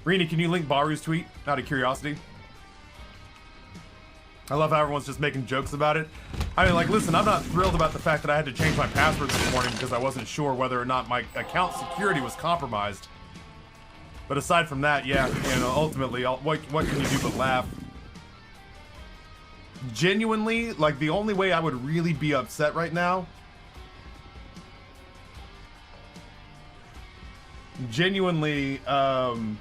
Rini, can you link Baru's tweet out of curiosity? I love how everyone's just making jokes about it. I mean, like, listen, I'm not thrilled about the fact that I had to change my password this morning because I wasn't sure whether or not my account security was compromised. But aside from that, yeah, you know, ultimately, what can you do but laugh? Genuinely, like, the only way I would really be upset right now... Genuinely, the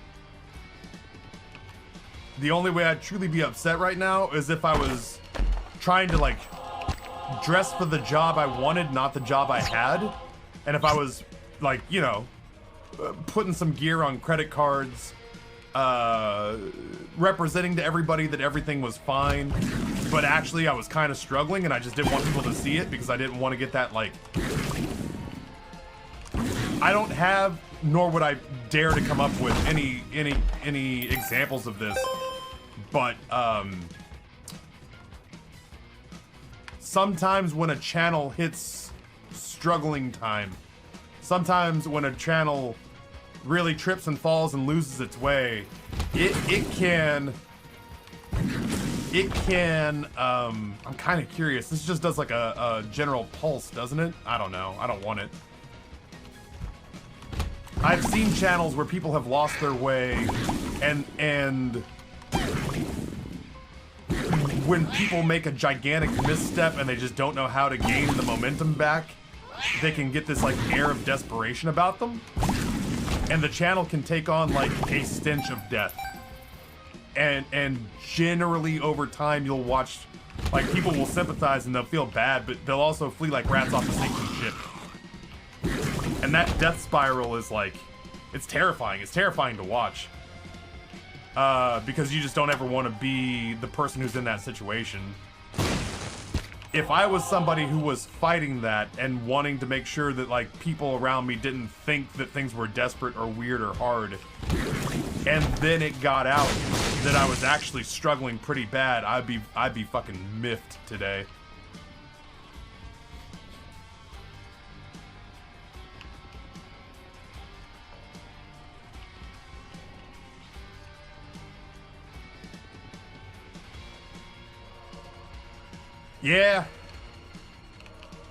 only way I'd truly be upset right now is if I was trying to, like, dress for the job I wanted, not the job I had. And if I was, like, you know, putting some gear on credit cards, representing to everybody that everything was fine, but actually I was kind of struggling and I just didn't want people to see it because I didn't want to get that, like... I don't have, nor would I dare to come up with any examples of this, but sometimes when a channel hits struggling time, sometimes when a channel really trips and falls and loses its way, it can I'm kind of curious, this just does like a general pulse, doesn't it? I don't know, I don't want it. I've seen channels where people have lost their way, and when people make a gigantic misstep and they just don't know how to gain the momentum back, they can get this like air of desperation about them, and the channel can take on like a stench of death. And generally over time you'll watch, like, people will sympathize and they'll feel bad, but they'll also flee like rats off a sinking ship. And that death spiral is like, it's terrifying. It's terrifying to watch. Because you just don't ever want to be the person who's in that situation. If I was somebody who was fighting that and wanting to make sure that, like, people around me didn't think that things were desperate or weird or hard, and then it got out that I was actually struggling pretty bad, I'd be fucking miffed today. Yeah.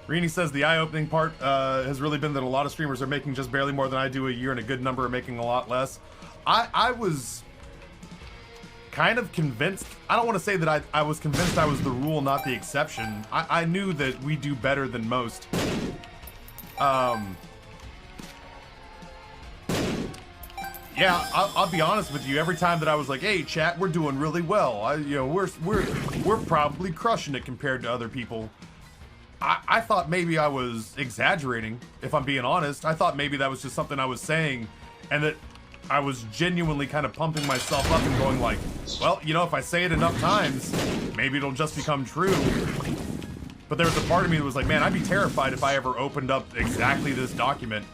Rini says the eye-opening part has really been that a lot of streamers are making just barely more than I do a year, and a good number are making a lot less. I was kind of convinced, I don't want to say that I was convinced I was the rule, not the exception. I knew that we do better than most. Yeah, I'll be honest with you. Every time that I was like, "Hey, chat, we're doing really well. You know, we're probably crushing it compared to other people." I thought maybe I was exaggerating. If I'm being honest, I thought maybe that was just something I was saying, and that I was genuinely kind of pumping myself up and going like, "Well, you know, if I say it enough times, maybe it'll just become true." But there was a part of me that was like, "Man, I'd be terrified if I ever opened up exactly this document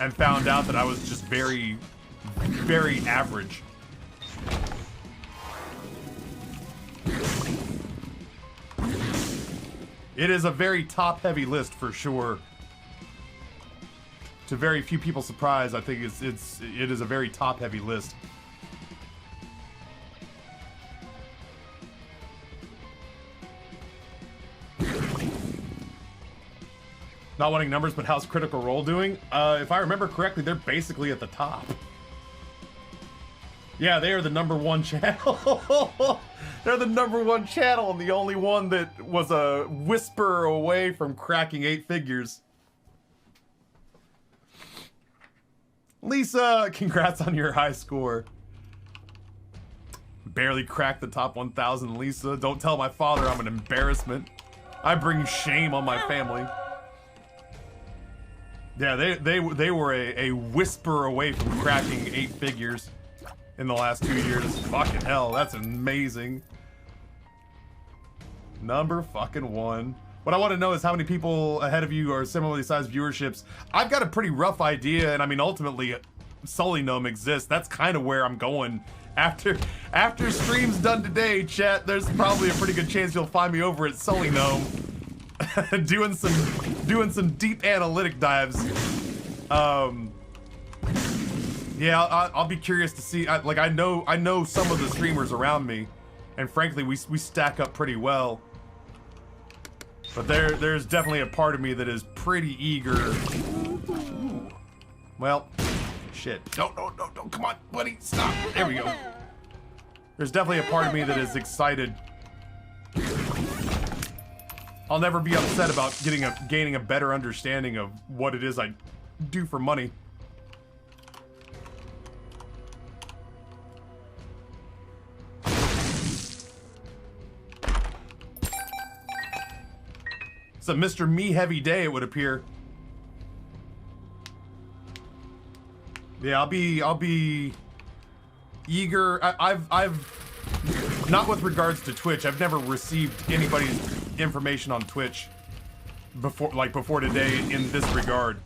and found out that I was just very." Very average. It is a very top-heavy list for sure. To very few people's surprise, I think it is a very top-heavy list. Not wanting numbers, but how's Critical Role doing? If I remember correctly, they're basically at the top. Yeah, they are the #1 channel. They're the #1 channel and the only one that was a whisper away from cracking 8 figures. Lisa, congrats on your high score. Barely cracked the top 1,000, Lisa. Don't tell my father I'm an embarrassment. I bring shame on my family. Yeah, they were a whisper away from cracking 8 figures. In the last 2 years. Fucking hell, that's amazing. #1. What I want to know is how many people ahead of you are similarly sized viewerships. I've got a pretty rough idea, and I mean, ultimately, Sully Gnome exists. That's kind of where I'm going. After stream's done today, chat, there's probably a pretty good chance you'll find me over at Sully Gnome. doing some deep analytic dives. Yeah, I'll be curious to see. Like I know some of the streamers around me, and frankly, we stack up pretty well. But there's definitely a part of me that is pretty eager. Ooh. Well, shit. No, come on, buddy, stop. There we go. There's definitely a part of me that is excited. I'll never be upset about gaining a better understanding of what it is I do for money. It's a Mr. Me heavy day, it would appear. Yeah, I'll be eager. I've not with regards to Twitch. I've never received anybody's information on Twitch before today in this regard.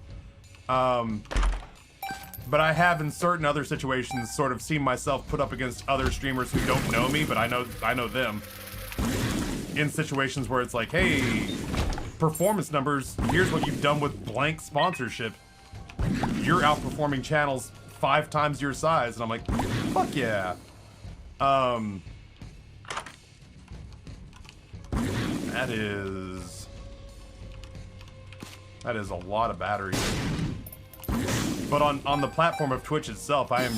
But I have in certain other situations sort of seen myself put up against other streamers who don't know me, but I know them. In situations where it's like, hey, performance numbers, here's what you've done with blank sponsorship. You're outperforming channels 5 times your size. And I'm like, fuck yeah. That is a lot of batteries. But on the platform of Twitch itself, I am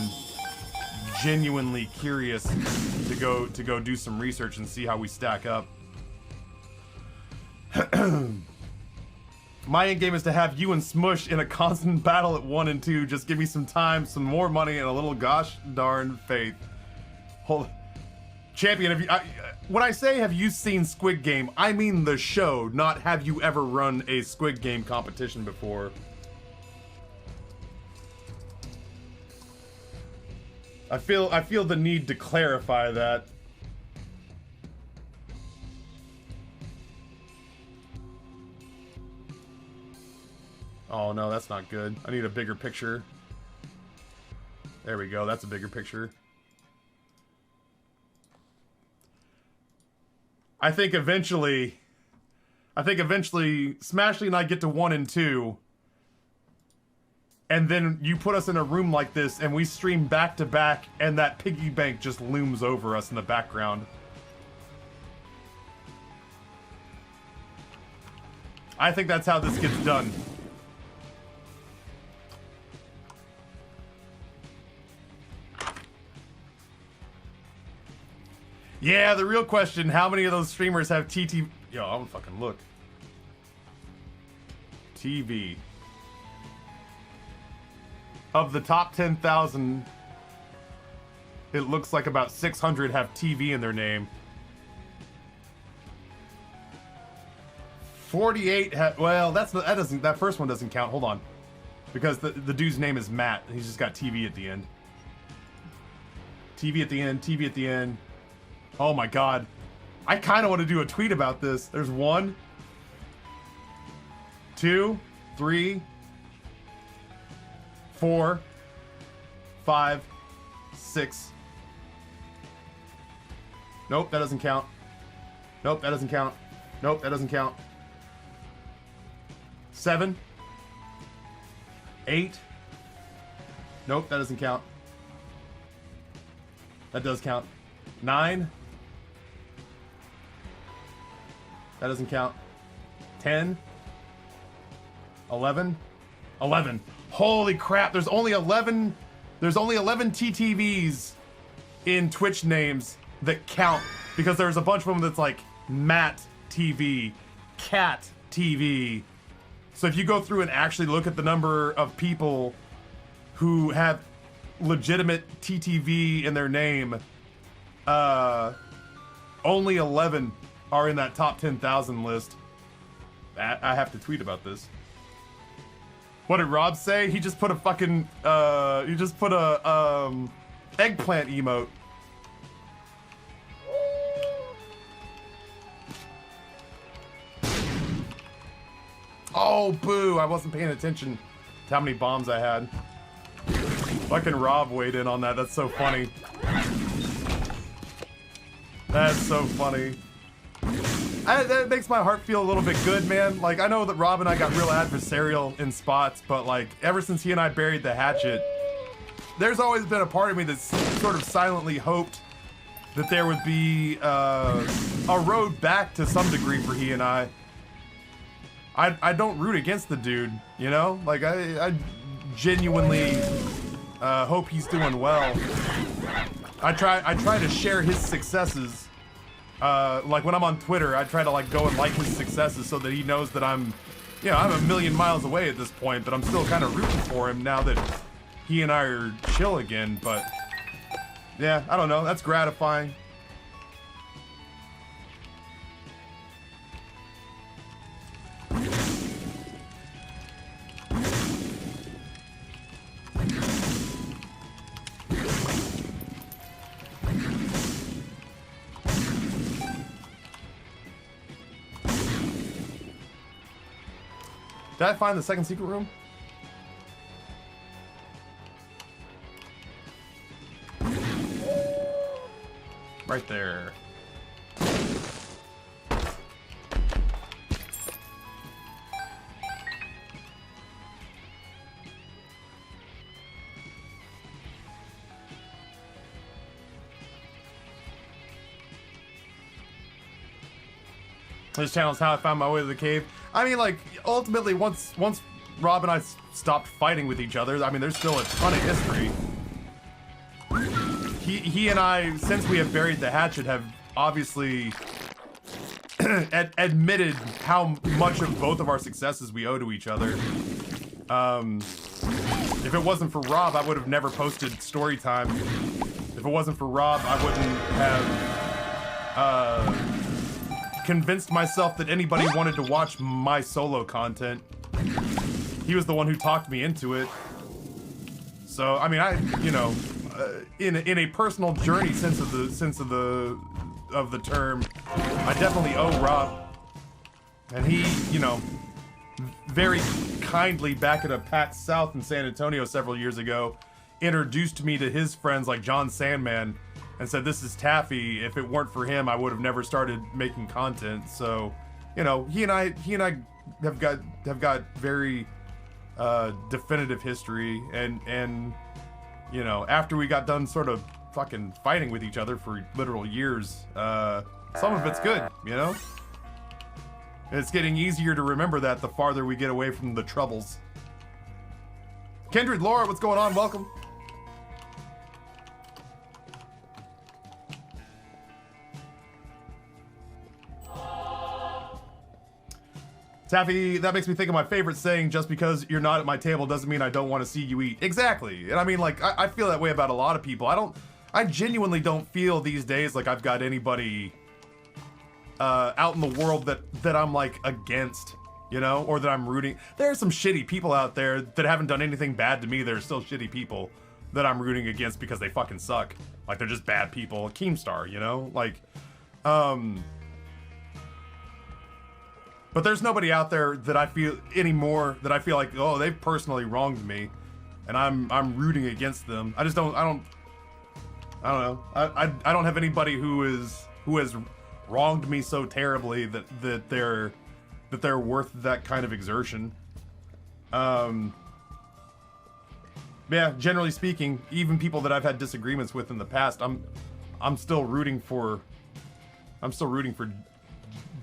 genuinely curious to go do some research and see how we stack up. My end game is to have you and Smush in a constant battle at 1 and 2. Just give me some time, some more money, and a little gosh darn faith. Hold, Champion. When I say have you seen Squid Game, I mean the show, not have you ever run a Squid Game competition before. I feel the need to clarify that. Oh no, that's not good. I need a bigger picture. There we go, that's a bigger picture. I think eventually Smashley and I get to 1 and 2. And then you put us in a room like this and we stream back to back and that piggy bank just looms over us in the background. I think that's how this gets done. Yeah, the real question, how many of those streamers have TT... Yo, I'm gonna fucking look. TV. Of the top 10,000, it looks like about 600 have TV in their name. 48 well, that first one doesn't count. Hold on. Because the dude's name is Matt. He's just got TV at the end. TV at the end, TV at the end. Oh my god. I kind of want to do a tweet about this. There's 1, 2, 3, 4, 5, 6. Nope, that doesn't count. Nope, that doesn't count. Nope, that doesn't count. 7, 8. Nope, that doesn't count. That does count. 9. That doesn't count. 10. 11. 11. Holy crap, there's only 11 TTVs in Twitch names that count, because there's a bunch of them that's like Matt TV, Cat TV. So if you go through and actually look at the number of people who have legitimate TTV in their name, only 11 are in that top 10,000 list. I have to tweet about this. What did Rob say? He just put a fucking, he just put a, eggplant emote. Oh, boo, I wasn't paying attention to how many bombs I had. Fucking Rob weighed in on that, that's so funny. That's so funny. That makes my heart feel a little bit good, man. Like, I know that Rob and I got real adversarial in spots, but like, ever since he and I buried the hatchet, there's always been a part of me that's sort of silently hoped that there would be a road back to some degree for he and I. I don't root against the dude, you know? Like, I genuinely hope he's doing well. I try to share his successes. Like when I'm on Twitter, I try to like go and like his successes so that he knows that I'm a million miles away at this point, but I'm still kind of rooting for him now that he and I are chill again. But yeah, I don't know. That's gratifying. Did I find the second secret room? Right there. This channel is how I found my way to the cave. I mean, like, ultimately, once Rob and I stopped fighting with each other, I mean, there's still a ton of history. He and I, since we have buried the hatchet, have obviously admitted how much of both of our successes we owe to each other. If it wasn't for Rob, I would have never posted story time. If it wasn't for Rob, I wouldn't have convinced myself that anybody wanted to watch my solo content. He was the one who talked me into it. So I mean, in a personal journey sense of the term, I definitely owe Rob. And he, very kindly back at a PAX South in San Antonio several years ago, introduced me to his friends like John Sandman, and said, "This is Taffy. If it weren't for him, I would have never started making content." So, he and I have got very definitive history, and after we got done sort of fucking fighting with each other for literal years, some of it's good, It's getting easier to remember that the farther we get away from the troubles. Kindred Laura, what's going on? Welcome. Taffy, that makes me think of my favorite saying, just because you're not at my table doesn't mean I don't want to see you eat. Exactly. And I mean, like, I feel that way about a lot of people. I genuinely don't feel these days like I've got anybody out in the world that I'm like against, or that I'm rooting. There are some shitty people out there that haven't done anything bad to me. They're still shitty people that I'm rooting against because they fucking suck. Like, they're just bad people. Keemstar, like, but there's nobody out there that I feel like, oh, they've personally wronged me, and I'm rooting against them. I don't know. I don't have anybody who has wronged me so terribly that they're worth that kind of exertion. Yeah, generally speaking, even people that I've had disagreements with in the past, I'm still rooting for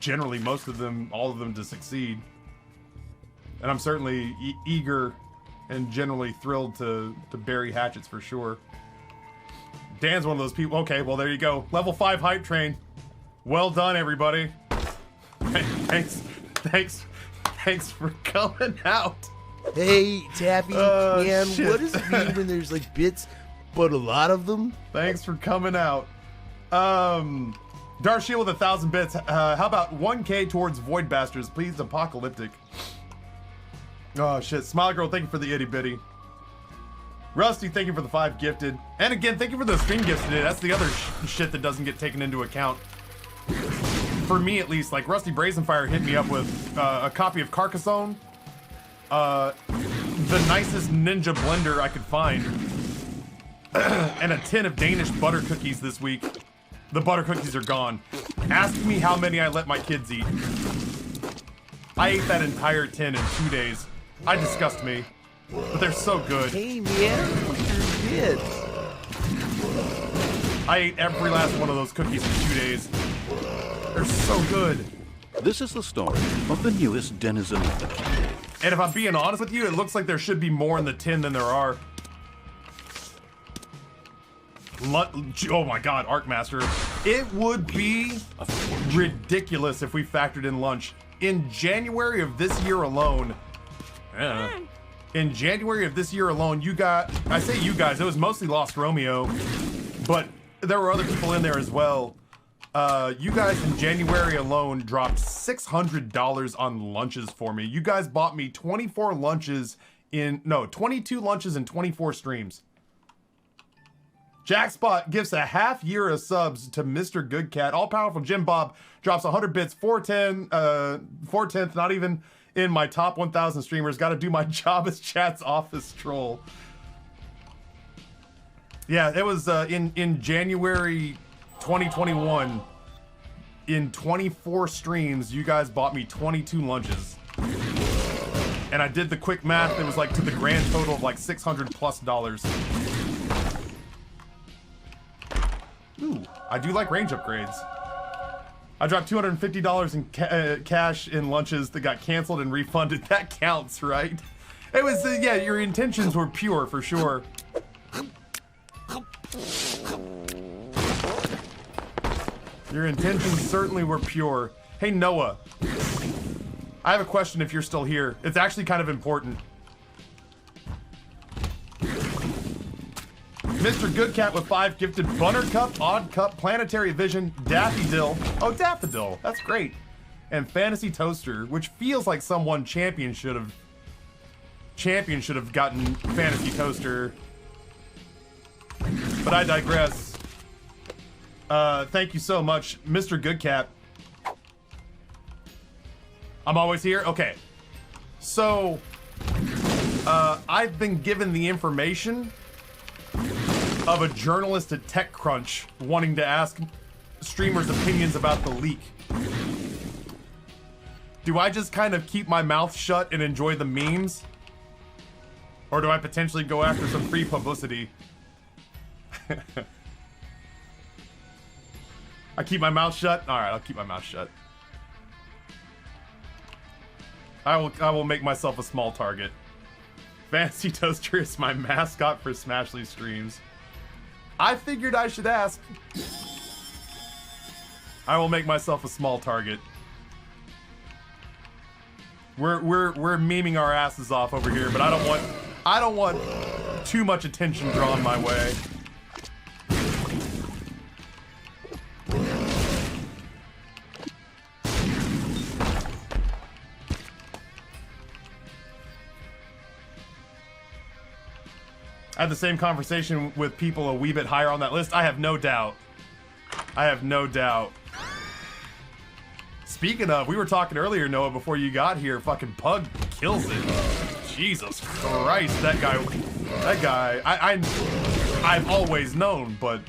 generally most of them, all of them, to succeed. And I'm certainly eager and generally thrilled to bury hatchets for sure. Dan's one of those people. Okay, well, there you go. Level 5 hype train. Well done, everybody. Thanks for coming out. Hey, Taffy, man, shit. What does it mean when there's like bits, but a lot of them? Thanks for coming out. Darshiel with 1,000 bits. How about 1K towards Void Bastards, please? Apocalyptic. Oh shit. Smile Girl, thank you for the itty bitty. Rusty, thank you for the 5 gifted. And again, thank you for the stream gifts today. That's the other shit that doesn't get taken into account. For me, at least. Like, Rusty Brazenfire hit me up with a copy of Carcassonne. The nicest ninja blender I could find. And a tin of Danish butter cookies this week. The butter cookies are gone. Ask me how many I let my kids eat. I ate that entire tin in 2 days. I disgust me. But they're so good. Hey man, look at your shit. I ate every last one of those cookies in 2 days. They're so good. This is the story of the newest denizen of the cave. And if I'm being honest with you, it looks like there should be more in the tin than there are. Oh my god, Arcmaster. It would be ridiculous if we factored in lunch. In January of this year alone, in January of this year alone, I say you guys, it was mostly Lost Romeo, but there were other people in there as well. You guys in January alone dropped $600 on lunches for me. You guys bought me 22 lunches in 24 streams. Jackspot gives a half year of subs to Mr. Goodcat. All powerful Jim Bob drops 100 bits, 410th, not even in my top 1,000 streamers. Got to do my job as chat's office troll. Yeah, it was in January 2021. In 24 streams, you guys bought me 22 lunches. And I did the quick math. It was like to the grand total of like $600+. Ooh, I do like range upgrades. I dropped $250 in cash in lunches that got canceled and refunded. That counts, right? It was, yeah, your intentions were pure for sure. Your intentions certainly were pure. Hey, Noah. I have a question if you're still here. It's actually kind of important. Mr. Goodcat with 5 gifted Buttercup, Odd Cup, Planetary Vision, Daffodil. Oh, Daffodil. That's great. And Fantasy Toaster, which feels like someone Champion should have gotten Fantasy Toaster. But I digress. Thank you so much, Mr. Goodcat. I'm always here? Okay. So, I've been given the information of a journalist at TechCrunch wanting to ask streamers' opinions about the leak. Do I just kind of keep my mouth shut and enjoy the memes? Or do I potentially go after some free publicity? I keep my mouth shut? Alright, I'll keep my mouth shut. I will make myself a small target. Fancy Toaster is my mascot for Smashly streams. I figured I should ask. I will make myself a small target. We're memeing our asses off over here, but I don't want too much attention drawn my way. I had the same conversation with people a wee bit higher on that list. I have no doubt. I have no doubt. Speaking of, we were talking earlier, Noah, before you got here. Fucking Pug kills it. Jesus Christ, that guy. I've always known, but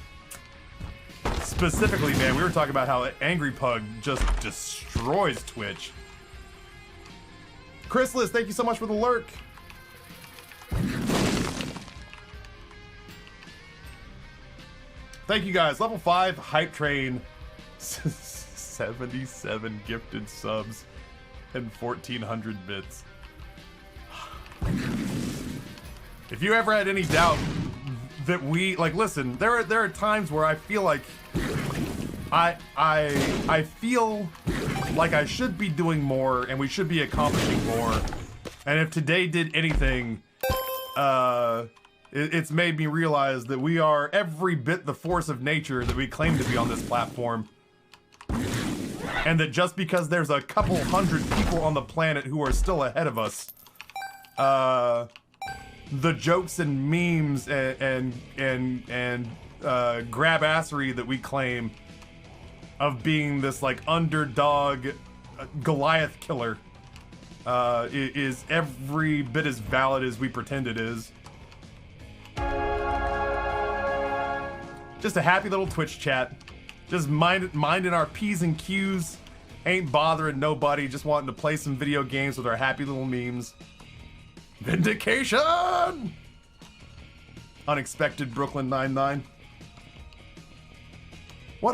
specifically, man, we were talking about how Angry Pug just destroys Twitch. Chrisless, thank you so much for the lurk. Thank you guys. Level 5 Hype Train. 77 gifted subs and 1,400 bits. If you ever had any doubt that we listen, there are times where I feel like I feel like I should be doing more and we should be accomplishing more. And if today did anything, it's made me realize that we are every bit the force of nature that we claim to be on this platform. And that just because there's a couple hundred people on the planet who are still ahead of us, the jokes and memes and grab-assery that we claim of being this underdog Goliath killer is every bit as valid as we pretend it is. Just a happy little Twitch chat. Just minding our P's and Q's. Ain't bothering nobody. Just wanting to play some video games with our happy little memes. Vindication! Unexpected Brooklyn Nine-Nine. What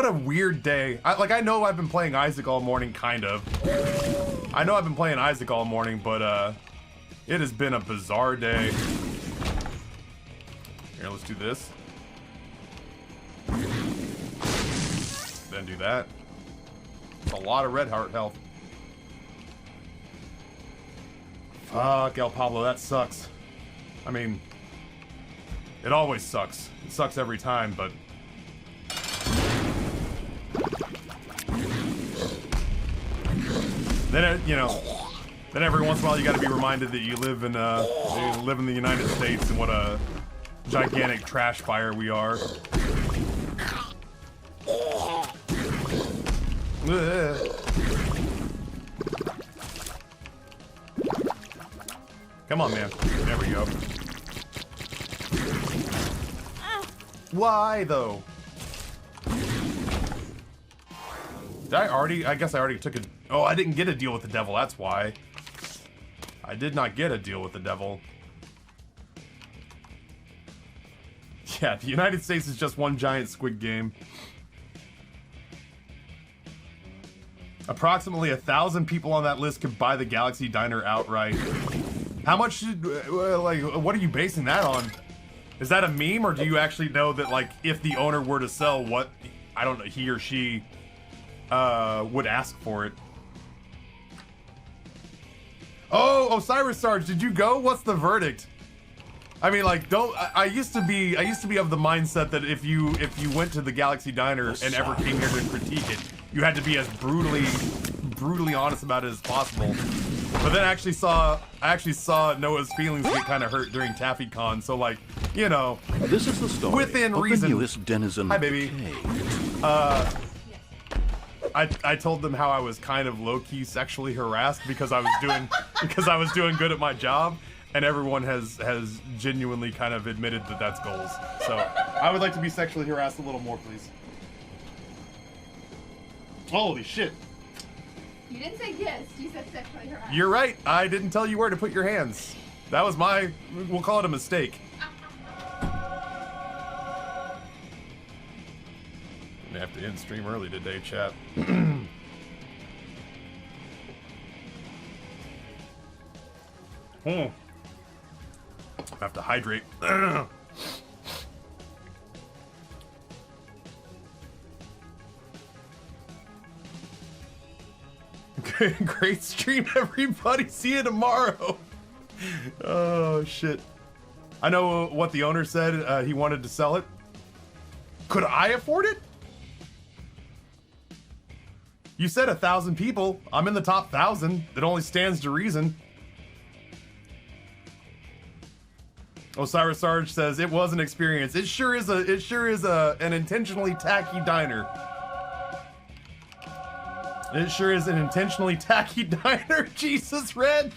a weird day. I know I've been playing Isaac all morning, kind of. I know I've been playing Isaac all morning, but it has been a bizarre day. Here, let's do this. Then do that. It's a lot of red heart health. Fuck, El Pablo, that sucks. I mean, it always sucks. It sucks every time, but... Then, you know, then every once in a while you gotta be reminded that you live in the United States and what a gigantic trash fire we are. Ugh. Come on, man. There we go. Why, though? Did I already? I guess I already took a... Oh, I didn't get a deal with the devil. That's why. I did not get a deal with the devil. Yeah, the United States is just one giant Squid Game. Approximately 1,000 people on that list could buy the Galaxy Diner outright. How much should, like, what are you basing that on? Is that a meme, or do you actually know that, like, if the owner were to sell, what, I don't know, he or she would ask for it? Oh, Osiris Sarge, did you go? What's the verdict? I mean, like, I used to be of the mindset that if you went to the Galaxy Diner and ever came here to critique it, you had to be as brutally honest about it as possible. But then I actually saw Noah's feelings get kind of hurt during TaffyCon, so, like, you know, This is the story within of reason. the newest denizen Hi, of the baby. cave. I told them how I was kind of low-key sexually harassed because I was doing good at my job, and everyone has genuinely kind of admitted that that's goals. So I would like to be sexually harassed a little more, please. Holy shit! You didn't say yes, you said sexually harassed. You're right. I didn't tell you where to put your hands. That was we'll call it a mistake. I have to end stream early today, chat. I have to hydrate. Great stream, everybody. See you tomorrow. Oh, shit. I know what the owner said. He wanted to sell it. Could I afford it? You said 1,000 people. I'm in the top 1,000. It only stands to reason. Osiris Sarge says it was an experience. It sure is an intentionally tacky diner. It sure is an intentionally tacky diner. Jesus, Reg.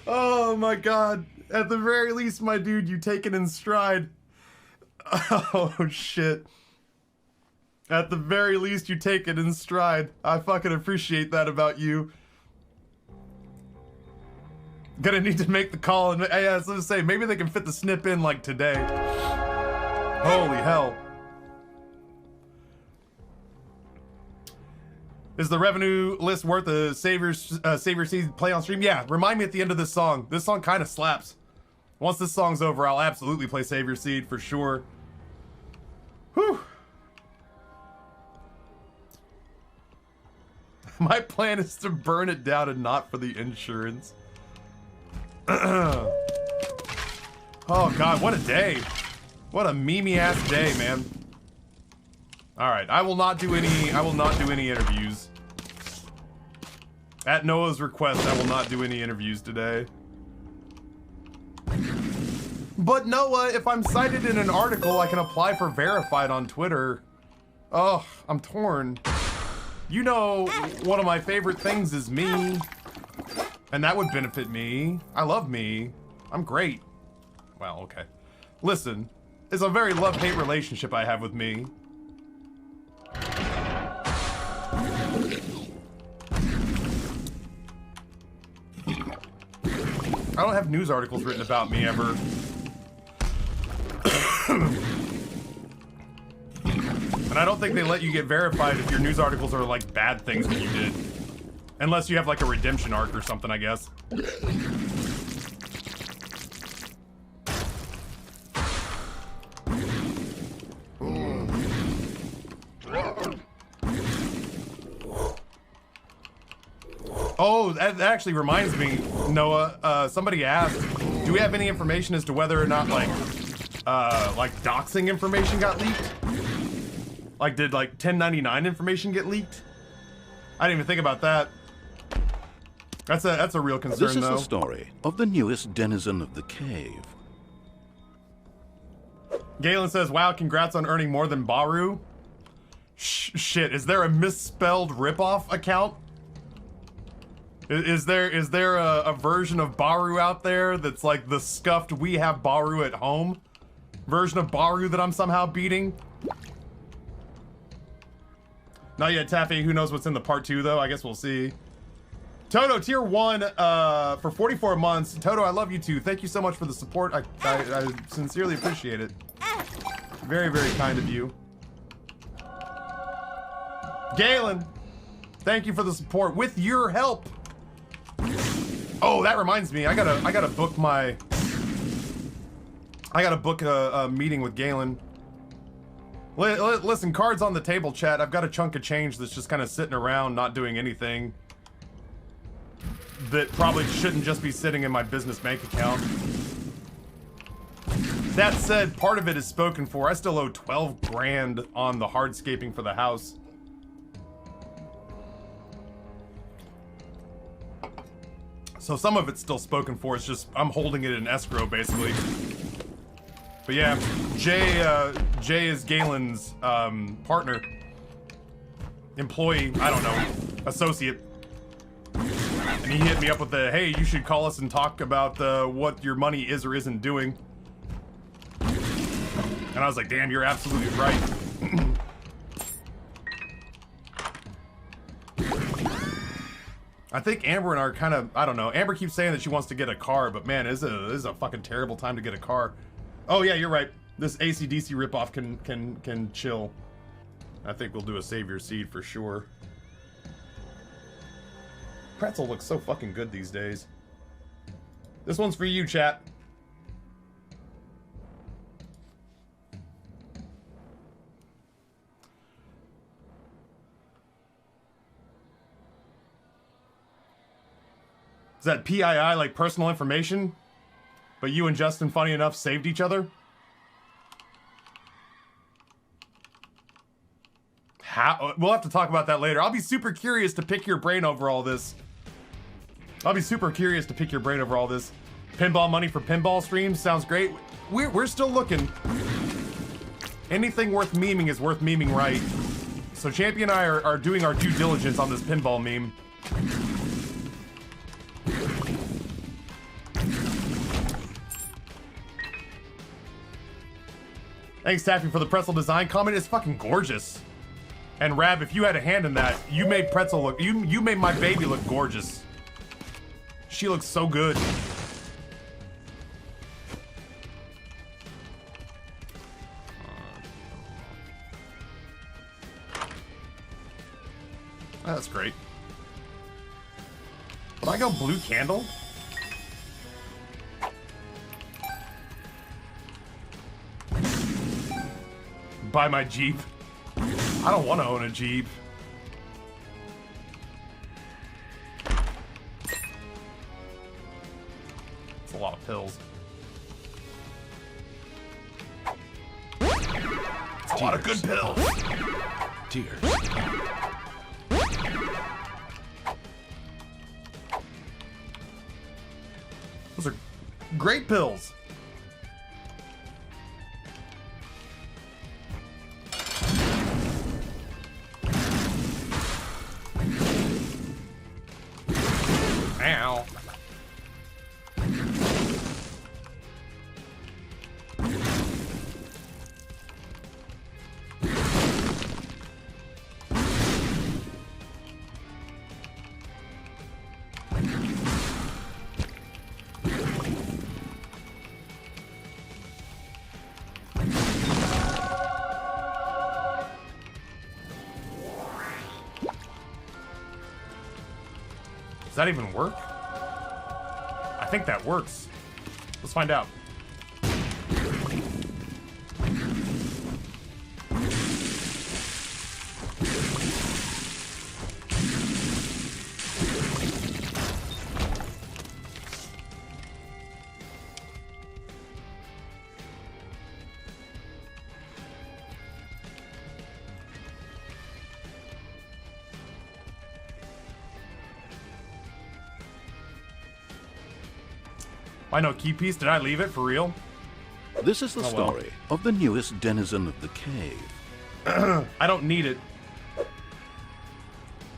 Oh my God. At the very least, my dude, you take it in stride. Oh shit. At the very least, you take it in stride. I fucking appreciate that about you. Gonna need to make the call, and yeah, I was gonna say, maybe they can fit the snip in like today. Holy hell. Is the revenue list worth a Savior Seed play on stream? Yeah, remind me at the end of this song. This song kind of slaps. Once this song's over, I'll absolutely play Savior Seed for sure. Whew. My plan is to burn it down and not for the insurance. Oh God, what a day. What a memey ass day, man. Alright, I will not do any interviews. At Noah's request, I will not do any interviews today. But Noah, if I'm cited in an article, I can apply for verified on Twitter. Oh, I'm torn. You know, one of my favorite things is me. And that would benefit me. I love me. I'm great. Well, okay. Listen, it's a very love-hate relationship I have with me. don't have news articles written about me ever. And I don't think they let you get verified if your news articles are like bad things that you did. Unless you have like a redemption arc or something, I guess. Oh, that actually reminds me, Noah. Somebody asked, do we have any information as to whether or not like doxing information got leaked? Like, did like 1099 information get leaked? I didn't even think about that. That's a real concern, This is though. the story of the newest denizen of the cave. Galen says, "Wow, congrats on earning more than Baru." Shit, is there a misspelled ripoff account? Is there a version of Baru out there that's like the scuffed "we have Baru at home" version of Baru that I'm somehow beating? Not yet, Taffy. Who knows what's in the part 2 though? I guess we'll see. Toto, tier 1 for 44 months. Toto, I love you too. Thank you so much for the support. I sincerely appreciate it. Very, very kind of you. Galen, thank you for the support. With your help. Oh, that reminds me. I gotta book my. I gotta book a meeting with Galen. Listen, cards on the table, chat. I've got a chunk of change that's just kind of sitting around, not doing anything. That probably shouldn't just be sitting in my business bank account. That said, part of it is spoken for. I still owe 12 grand on the hardscaping for the house. So some of it's still spoken for. It's just I'm holding it in escrow, basically. But yeah, Jay is Galen's partner, employee, I don't know, associate. And he hit me up with the, hey, you should call us and talk about what your money is or isn't doing. And I was like, damn, you're absolutely right. I think Amber and I are kind of, I don't know. Amber keeps saying that she wants to get a car, but man, this is a fucking terrible time to get a car. Oh yeah, you're right. This AC/DC ripoff can chill. I think we'll do a Save Your Seed for sure. Pretzel looks so fucking good these days. This one's for you, chat. Is that PII like personal information? But you and Justin, funny enough, saved each other? How? We'll have to talk about that later. I'll be super curious to pick your brain over all this. Pinball money for pinball streams sounds great. We're still looking. Anything worth memeing is worth memeing right. So Champion and I are doing our due diligence on this pinball meme. Thanks, Taffy, for the pretzel design comment. It's fucking gorgeous. And Rab, if you had a hand in that, you made pretzel look. You made my baby look gorgeous. She looks so good. Oh, that's great. Would I go blue candle? Buy my Jeep. I don't want to own a Jeep. It's a lot of pills. It's a lot of good pills. Tears. Those are great pills. Ow. Does that even work? I think that works. Let's find out. I know key piece. Did I leave it for real? This is the well. story of the newest denizen of the cave. I don't need it.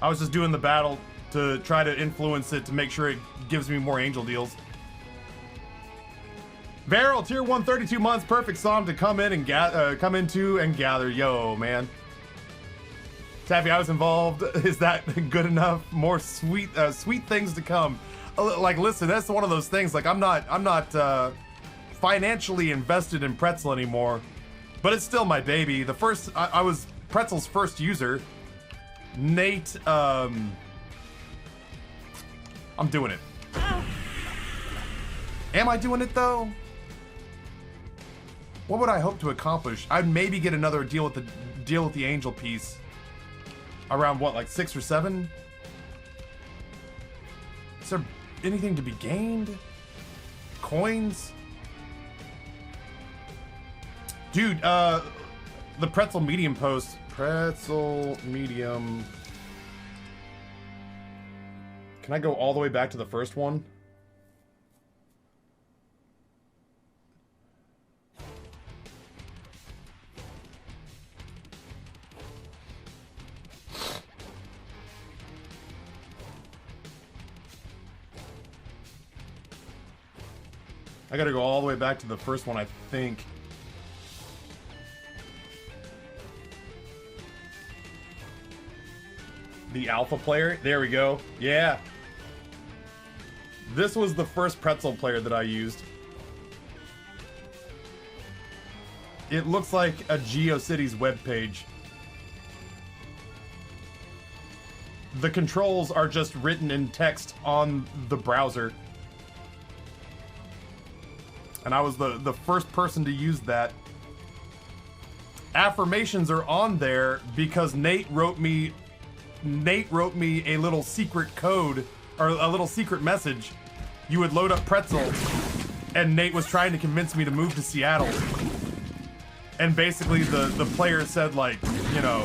I was just doing the battle to try to influence it to make sure it gives me more angel deals. Varel, tier 1, 32 months, perfect song to come in and come into and gather. Yo, man. Taffy, I was involved. Is that good enough? More sweet things to come. Like, listen, that's one of those things. Like, I'm not financially invested in Pretzel anymore, but it's still my baby. The first, I was Pretzel's first user. Nate, I'm doing it. Am I doing it though? What would I hope to accomplish? I'd maybe get another deal with the angel piece. Around what, like 6 or 7? Is there anything to be gained? Coins? Dude, the Pretzel Medium post. Pretzel Medium. Can I go all the way back to the first one? I gotta go all the way back to the first one, I think. The alpha player? There we go. Yeah. This was the first Pretzel player that I used. It looks like a GeoCities webpage. The controls are just written in text on the browser. And I was the first person to use that. Affirmations are on there because Nate wrote me a little secret code, or a little secret message. You would load up Pretzel, and Nate was trying to convince me to move to Seattle. And basically the player said, like, you know,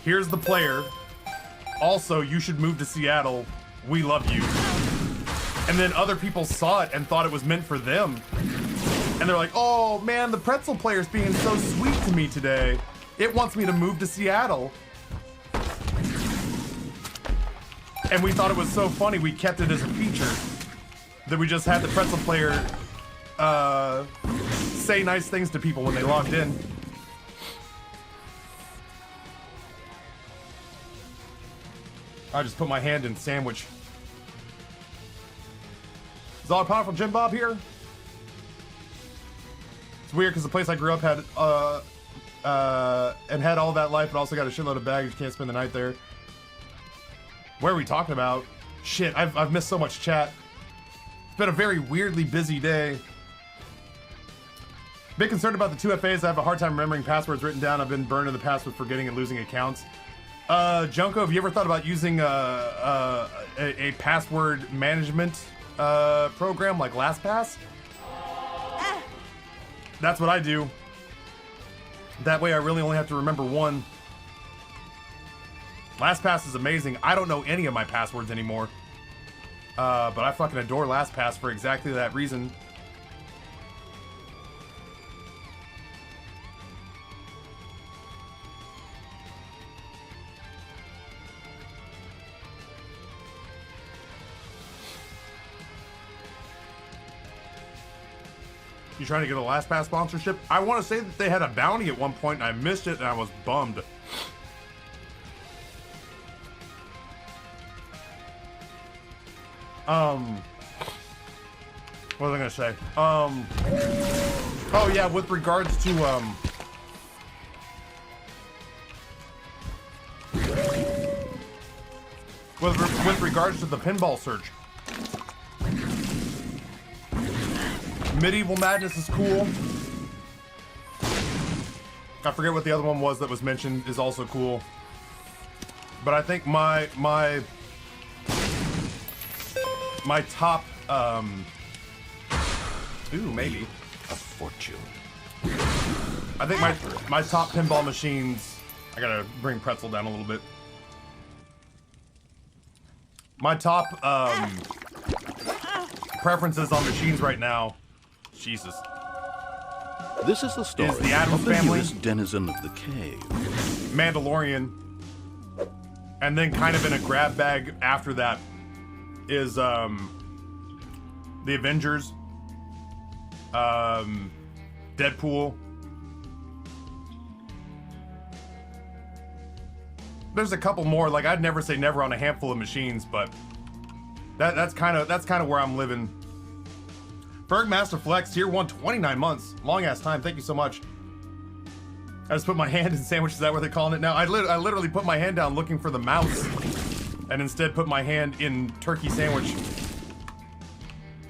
here's the player. Also, you should move to Seattle. We love you. And then other people saw it and thought it was meant for them. And they're like, oh man, the Pretzel player's being so sweet to me today. It wants me to move to Seattle. And we thought it was so funny, we kept it as a feature. That we just had the Pretzel player say nice things to people when they logged in. I just put my hand in sandwich. Is all powerful Jim Bob here? It's weird because the place I grew up had and had all that life, but also got a shitload of baggage. Can't spend the night there. Where are we talking about? Shit, I've missed so much chat. It's been a very weirdly busy day. Bit concerned about the 2FAs. I have a hard time remembering passwords written down. I've been burned in the past with forgetting and losing accounts. Junko, have you ever thought about using a password management program like LastPass? That's what I do. That way I really only have to remember one. LastPass is amazing. I don't know any of my passwords anymore. But I fucking adore LastPass for exactly that reason. You trying to get a LastPass sponsorship? I want to say that they had a bounty at one point and I missed it and I was bummed. What was I gonna say? Oh yeah, with regards to with regards to the pinball search. Medieval Madness is cool. I forget what the other one was that was mentioned is also cool. But I think my top maybe A fortune. I think my top pinball machines. I gotta bring Pretzel down a little bit. My top preferences on machines right now. Jesus. This is the story Is the Addams of the Family. newest denizen of the cave. Mandalorian. And then kind of in a grab bag after that is the Avengers. Deadpool. There's a couple more. Like, I'd never say never on a handful of machines, but that's kind of where I'm living. Bergmaster Flex, tier 1, 29 months. Long ass time. Thank you so much. I just put my hand in sandwich. Is that what they're calling it now? I literally put my hand down looking for the mouse, and instead put my hand in turkey sandwich.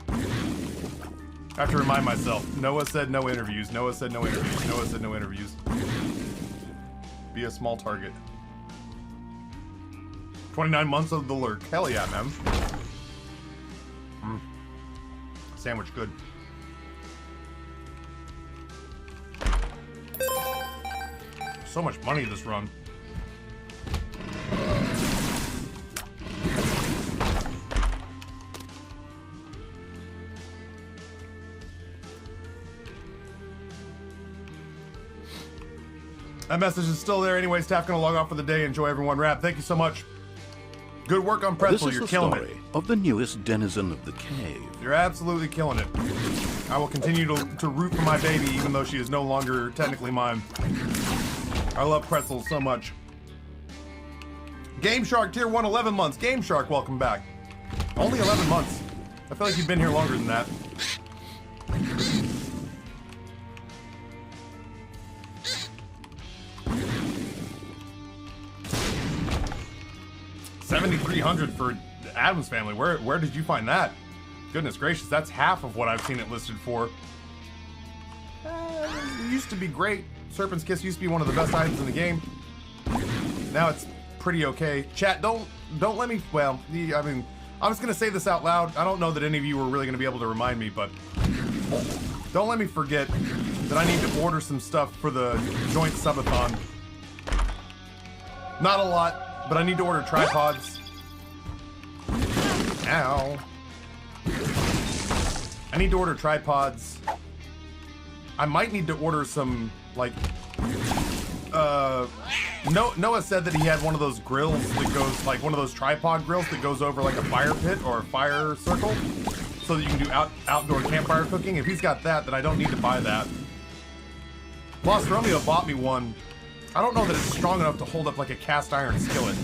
I have to remind myself. Noah said no interviews. Noah said no interviews. Noah said no interviews. Be a small target. 29 months of the lurk. Hell yeah, man. Sandwich good. So much money this run. That message is still there anyway. Staff gonna log off for the day. Enjoy everyone. Rap. Thank you so much. Good work on Pretzel. This is You're the killing story it. of the newest denizen of the cave. You're absolutely killing it. I will continue to root for my baby, even though she is no longer technically mine. I love Pretzel so much. Game Shark, tier 1, 11 months. Game Shark, welcome back. Only 11 months. I feel like you've been here longer than that. $7,300 for Addams Family. Where did you find that? Goodness gracious, that's half of what I've seen it listed for. It used to be great. Serpent's Kiss used to be one of the best items in the game. Now it's pretty okay. Chat, don't let me. Well, I mean, I was gonna say this out loud. I don't know that any of you were really gonna be able to remind me, but don't let me forget that I need to order some stuff for the joint subathon. Not a lot, but I need to order tripods. Ow. I need to order tripods. I might need to order some, like, Noah said that he had one of those grills that goes, like, one of those tripod grills that goes over, like, a fire pit or a fire circle so that you can do outdoor campfire cooking. If he's got that, then I don't need to buy that. Lost Romeo bought me one. I don't know that it's strong enough to hold up, like, a cast iron skillet.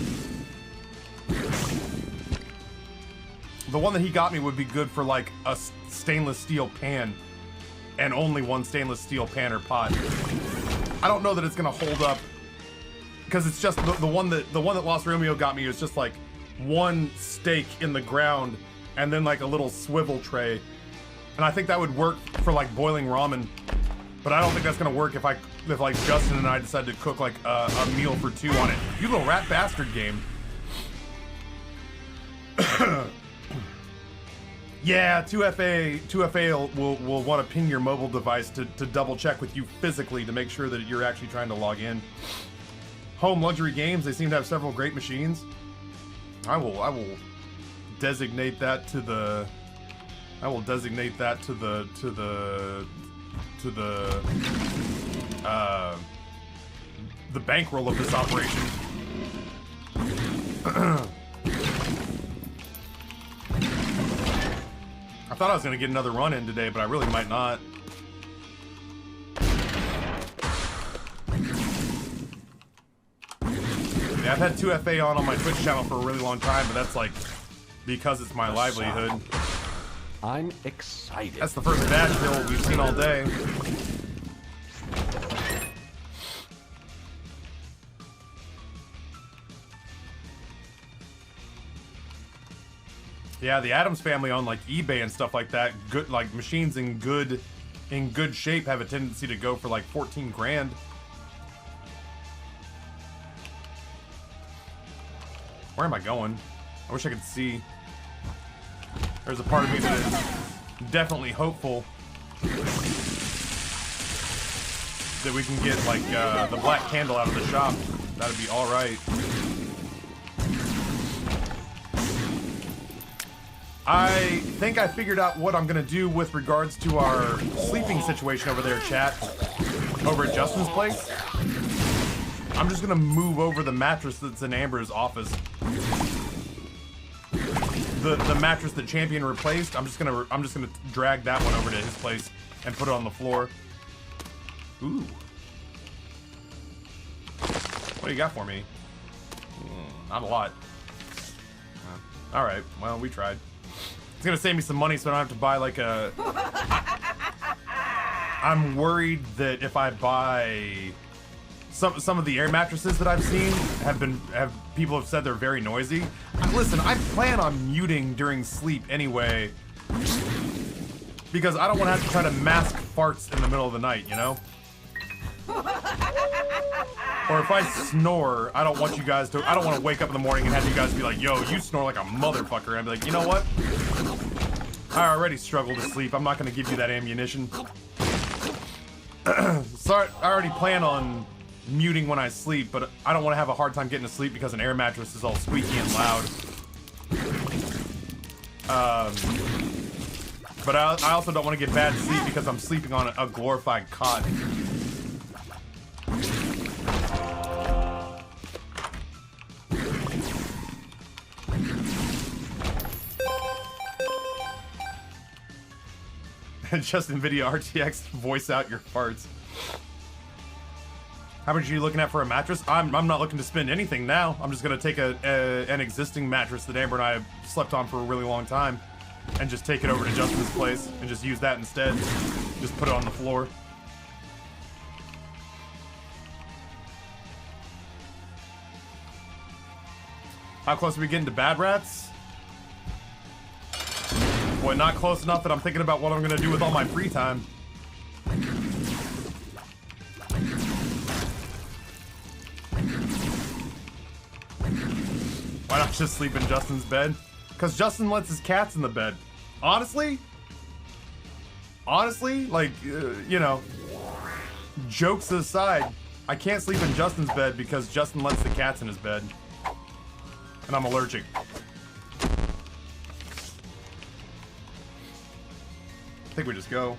The one that he got me would be good for, like, a stainless steel pan, and only one stainless steel pan or pot. I don't know that it's gonna hold up, because it's just the one that Lost Romeo got me is just like one stake in the ground and then like a little swivel tray, and I think that would work for like boiling ramen. But I don't think that's gonna work if like Justin and I decide to cook like a meal for two on it. You little rat bastard game. Yeah, 2FA will want to ping your mobile device to double check with you physically to make sure that you're actually trying to log in. Home Luxury Games, they seem to have several great machines. I will designate that to the bankroll of this operation. I thought I was gonna get another run in today, but I really might not. Yeah, I've had 2FA on my Twitch channel for a really long time, but that's like because it's my livelihood. I'm excited. That's the first dash build we've seen all day. Yeah, the Addams family on like eBay and stuff like that, good like machines in good shape have a tendency to go for like 14 grand. Where am I going? I wish I could see. There's a part of me that is definitely hopeful that we can get like the black candle out of the shop. That'd be all right. I think I figured out what I'm gonna do with regards to our sleeping situation over there, chat. Over at Justin's place. I'm just gonna move over the mattress that's in Amber's office. The mattress that Champion replaced. I'm just gonna drag that one over to his place and put it on the floor. Ooh. What do you got for me? Not a lot. All right. Well, we tried. It's gonna save me some money, so I don't have to buy like a. I'm worried that if I buy some of the air mattresses that I've seen people have said they're very noisy. Listen, I plan on muting during sleep anyway, because I don't want to have to try to mask farts in the middle of the night, you know? Or if I snore, I don't want you guys to. I don't want to wake up in the morning and have you guys be like, "Yo, you snore like a motherfucker." And I'd be like, you know what? I already struggle to sleep. I'm not going to give you that ammunition. Sorry, I already plan on muting when I sleep, but I don't want to have a hard time getting to sleep because an air mattress is all squeaky and loud. But I also don't want to get bad sleep because I'm sleeping on a glorified cot. Just NVIDIA RTX voice out your farts. How much are you looking at for a mattress? I'm not looking to spend anything now. I'm just gonna take an existing mattress that Amber and I have slept on for a really long time and just take it over to Justin's place and just use that instead. Just put it on the floor. How close are we getting to Bad Rats? Boy, not close enough that I'm thinking about what I'm gonna do with all my free time. Why not just sleep in Justin's bed? Because Justin lets his cats in the bed. Honestly, like, you know, jokes aside, I can't sleep in Justin's bed because Justin lets the cats in his bed. And I'm allergic. I think we just go.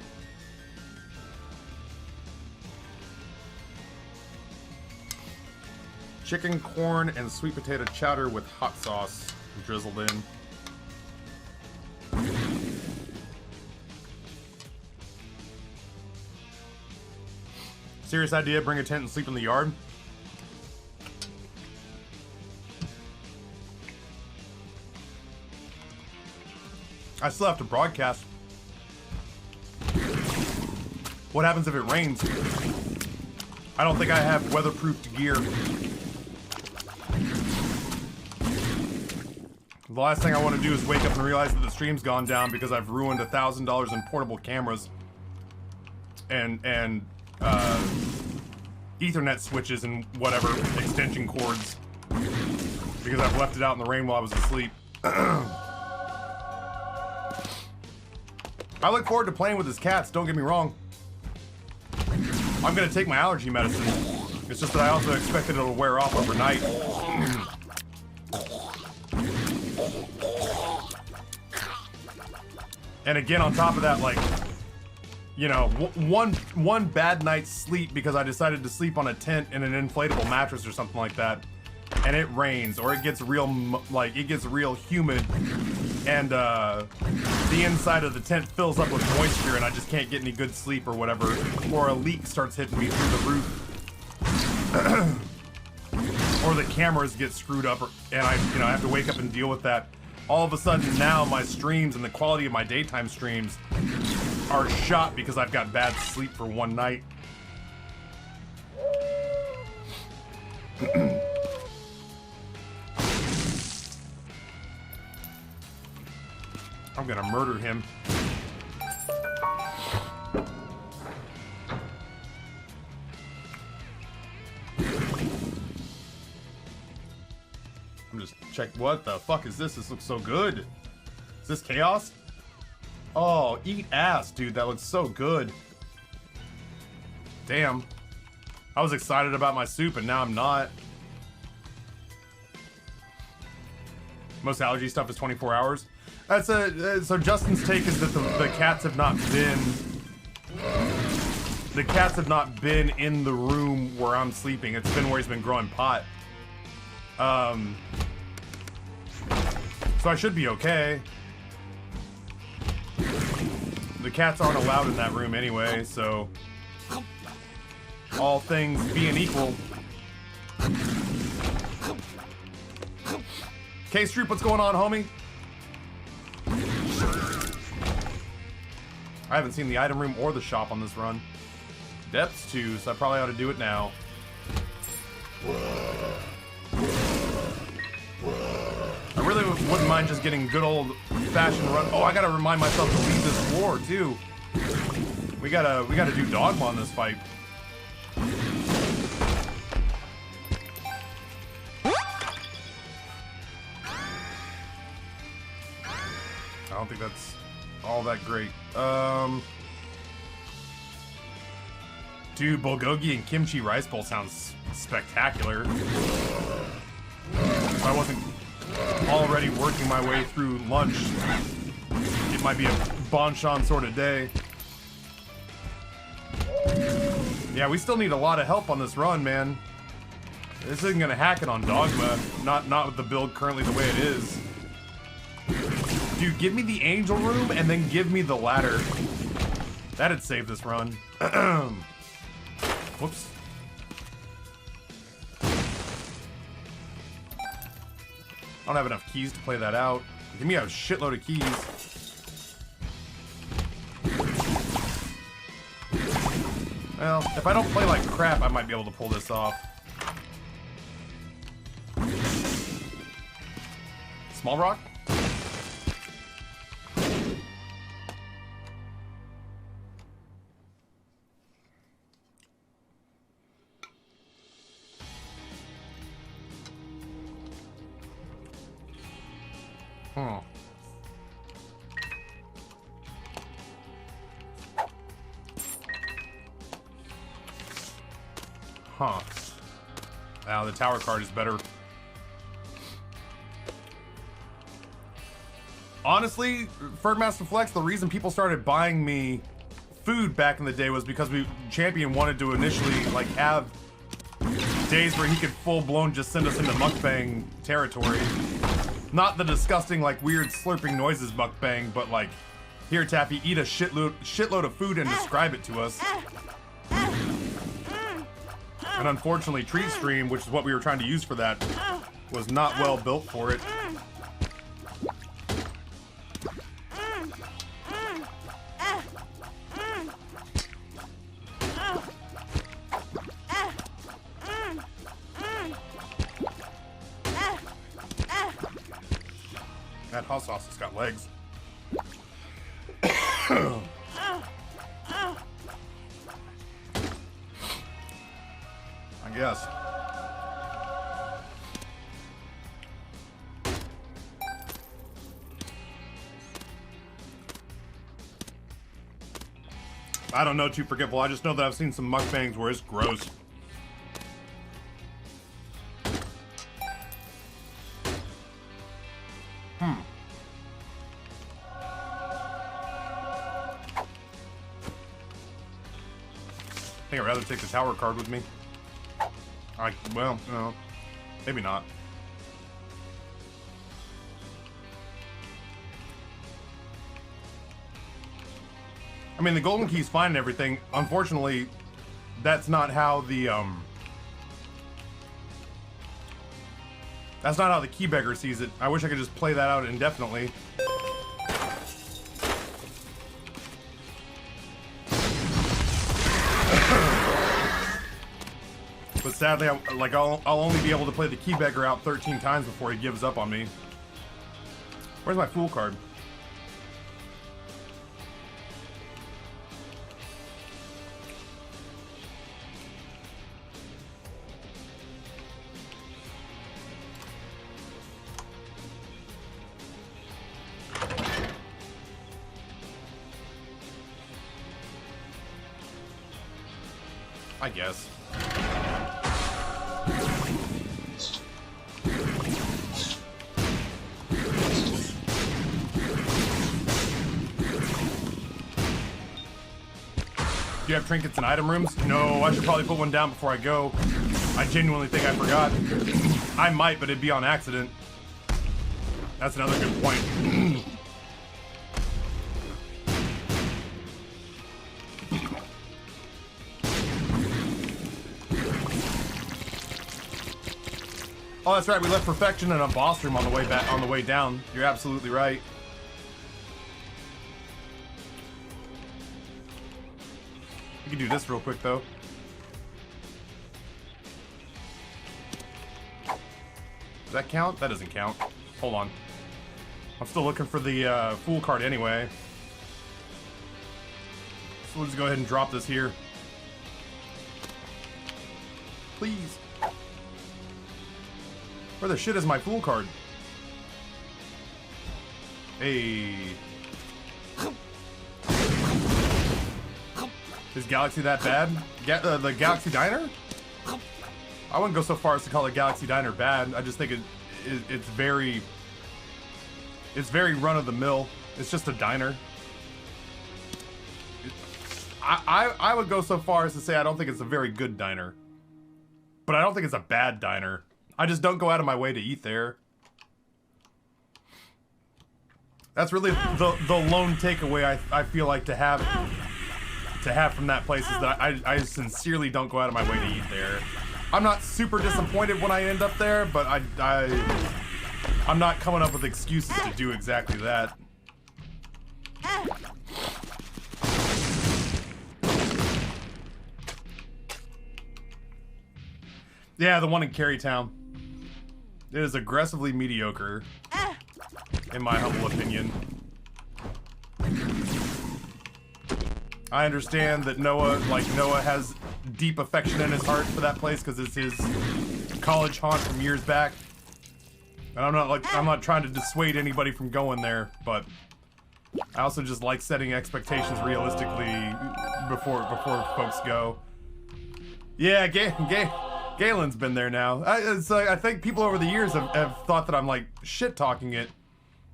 Chicken, corn, and sweet potato chowder with hot sauce drizzled in. Serious idea, bring a tent and sleep in the yard? I still have to broadcast. What happens if it rains? I don't think I have weatherproofed gear. The last thing I want to do is wake up and realize that the stream's gone down because I've ruined $1,000 in portable cameras and Ethernet switches and whatever extension cords because I've left it out in the rain while I was asleep. I look forward to playing with his cats, don't get me wrong. I'm gonna take my allergy medicine. It's just that I also expect it'll wear off overnight. And again, on top of that, like, you know, one bad night's sleep because I decided to sleep on a tent in an inflatable mattress or something like that, and it rains or it gets real, like, it gets real humid, and the inside of the tent fills up with moisture, and I just can't get any good sleep or whatever, or a leak starts hitting me through the roof, or the cameras get screwed up, and I have to wake up and deal with that. All of a sudden now my streams and the quality of my daytime streams are shot because I've got bad sleep for one night. gonna murder him. I'm just check. What the fuck is this? This looks so good. Is this chaos? Oh, eat ass, dude. That looks so good. Damn. I was excited about my soup, and now I'm not. Most allergy stuff is 24 hours. That's so Justin's take is that the cats have not been... The cats have not been in the room where I'm sleeping. It's been where he's been growing pot. So I should be okay. The cats aren't allowed in that room anyway, so... All things being equal. K-Stroop, what's going on, homie? I haven't seen the item room or the shop on this run. Depths too, so I probably ought to do it now. I really wouldn't mind just getting good old-fashioned run. Oh, I gotta remind myself to leave this war too. We gotta do dogma on this fight. I don't think that's all that great. Dude, bulgogi and kimchi rice bowl sounds spectacular. If I wasn't already working my way through lunch, it might be a Bonchon sort of day. Yeah, we still need a lot of help on this run, man. This isn't gonna hack it on Dogma. Not with the build currently the way it is. Dude, give me the angel room and then give me the ladder. That'd save this run. Whoops. I don't have enough keys to play that out. Give me a shitload of keys. Well, if I don't play like crap, I might be able to pull this off. Small rock? Huh. Huh. Now the tower card is better. Honestly, Ferdmaster Flex, the reason people started buying me food back in the day was because Champion wanted to initially like have days where he could full-blown just send us into mukbang territory. Not the disgusting, like, weird slurping noises mukbang, but like, here, Taffy, eat a shitload of food and describe it to us. And unfortunately, Treat Stream, which is what we were trying to use for that, was not well built for it. That hot sauce has got legs. I guess. I don't know, Too Forgetful. I just know that I've seen some mukbangs where it's gross. I think I'd rather take the tower card with me. Well, no. Maybe not. I mean, the golden key's fine and everything. Unfortunately, that's not how the, that's not how the key beggar sees it. I wish I could just play that out indefinitely. But sadly, I'll only be able to play the key beggar out 13 times before he gives up on me. Where's my fool card? I guess. Do you have trinkets and item rooms? No, I should probably put one down before I go. I genuinely think I forgot. I might, but it'd be on accident. That's another good point. Oh, that's right. We left Perfection in a boss room on the way back, on the way down. You're absolutely right. We can do this real quick, though. Does that count? That doesn't count. Hold on. I'm still looking for the Fool card anyway. So we'll just go ahead and drop this here. Please. Where the shit is my Fool card? Hey. Is Galaxy that bad? The Galaxy Diner? I wouldn't go so far as to call it Galaxy Diner bad. I just think it's very run-of-the-mill. It's just a diner. I would go so far as to say I don't think it's a very good diner. But I don't think it's a bad diner. I just don't go out of my way to eat there. That's really the lone takeaway I feel like to have from that place is that I sincerely don't go out of my way to eat there. I'm not super disappointed when I end up there, but I'm not coming up with excuses to do exactly that. Yeah, the one in Carytown. It is aggressively mediocre, in my humble opinion. I understand that Noah has deep affection in his heart for that place because it's his college haunt from years back. And I'm not trying to dissuade anybody from going there, but I also just like setting expectations realistically before folks go. Yeah, Galen's been there now. I think people over the years have thought that I'm like shit-talking it.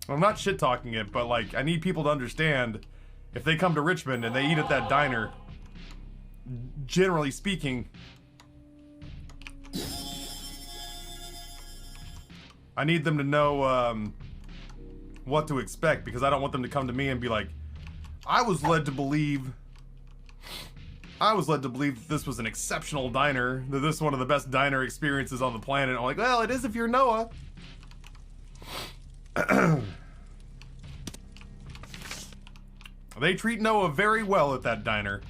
I'm not shit-talking it, but like I need people to understand if they come to Richmond and they eat at that diner, generally speaking, I need them to know what to expect, because I don't want them to come to me and be like, I was led to believe this was an exceptional diner, that this is one of the best diner experiences on the planet. I'm like, well, it is if you're Noah. They treat Noah very well at that diner.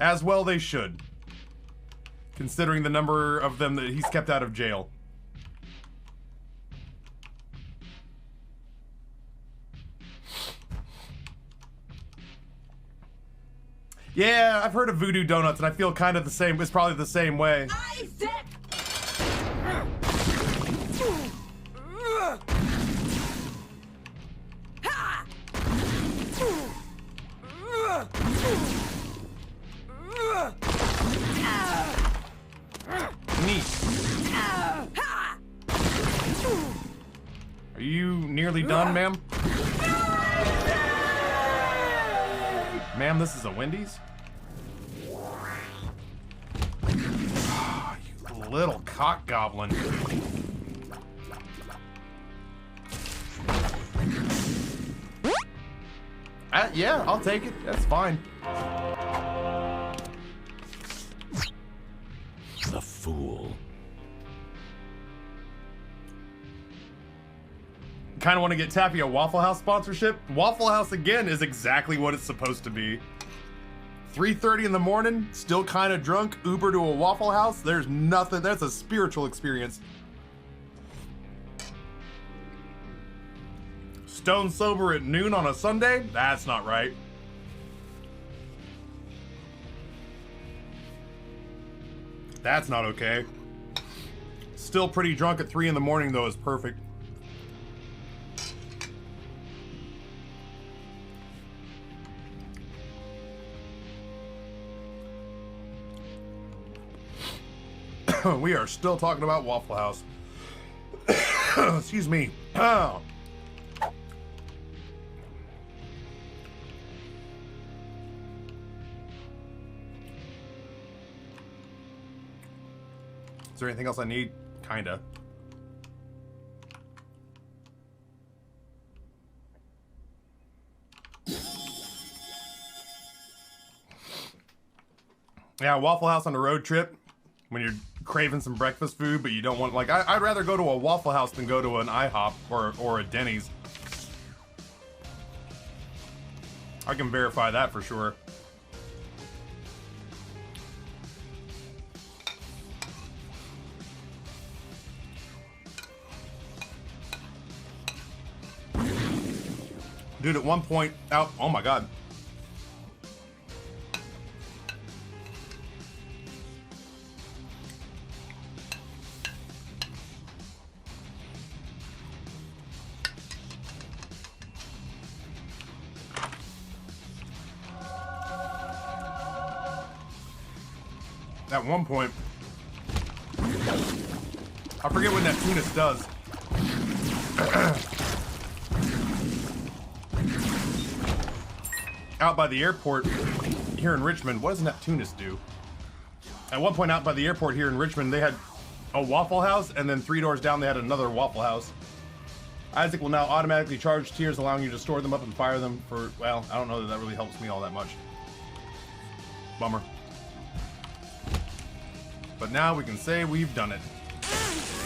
As well they should, considering the number of them that he's kept out of jail. Yeah, I've heard of Voodoo Donuts, and I feel kind of the same. It's probably the same way. Isaac! Neat. Are you nearly done, ma'am? Ma'am, this is a Wendy's? You little cock goblin. Yeah, I'll take it. That's fine. The fool. Kind of want to get Tappy a Waffle House sponsorship. Waffle House, again, is exactly what it's supposed to be. 3:30 in the morning, still kind of drunk, Uber to a Waffle House. There's nothing. That's a spiritual experience. Stone sober at noon on a Sunday? That's not right. That's not okay. Still pretty drunk at 3 in the morning, though, is perfect. We are still talking about Waffle House. Excuse me. Oh. Is there anything else I need? Kinda. Yeah, Waffle House on a road trip when you're craving some breakfast food, but you don't want, like, I'd rather go to a Waffle House than go to an IHOP or a Denny's. I can verify that for sure. Dude, at one point out, oh my God. At one point, I forget what Neptunus does. Out by the airport here in Richmond, what does Neptunus do? At one point out by the airport here in Richmond, they had a Waffle House, and then 3 doors down they had another Waffle House. Isaac will now automatically charge tiers, allowing you to store them up and fire them for, well, I don't know that that really helps me all that much. Bummer. But now we can say we've done it.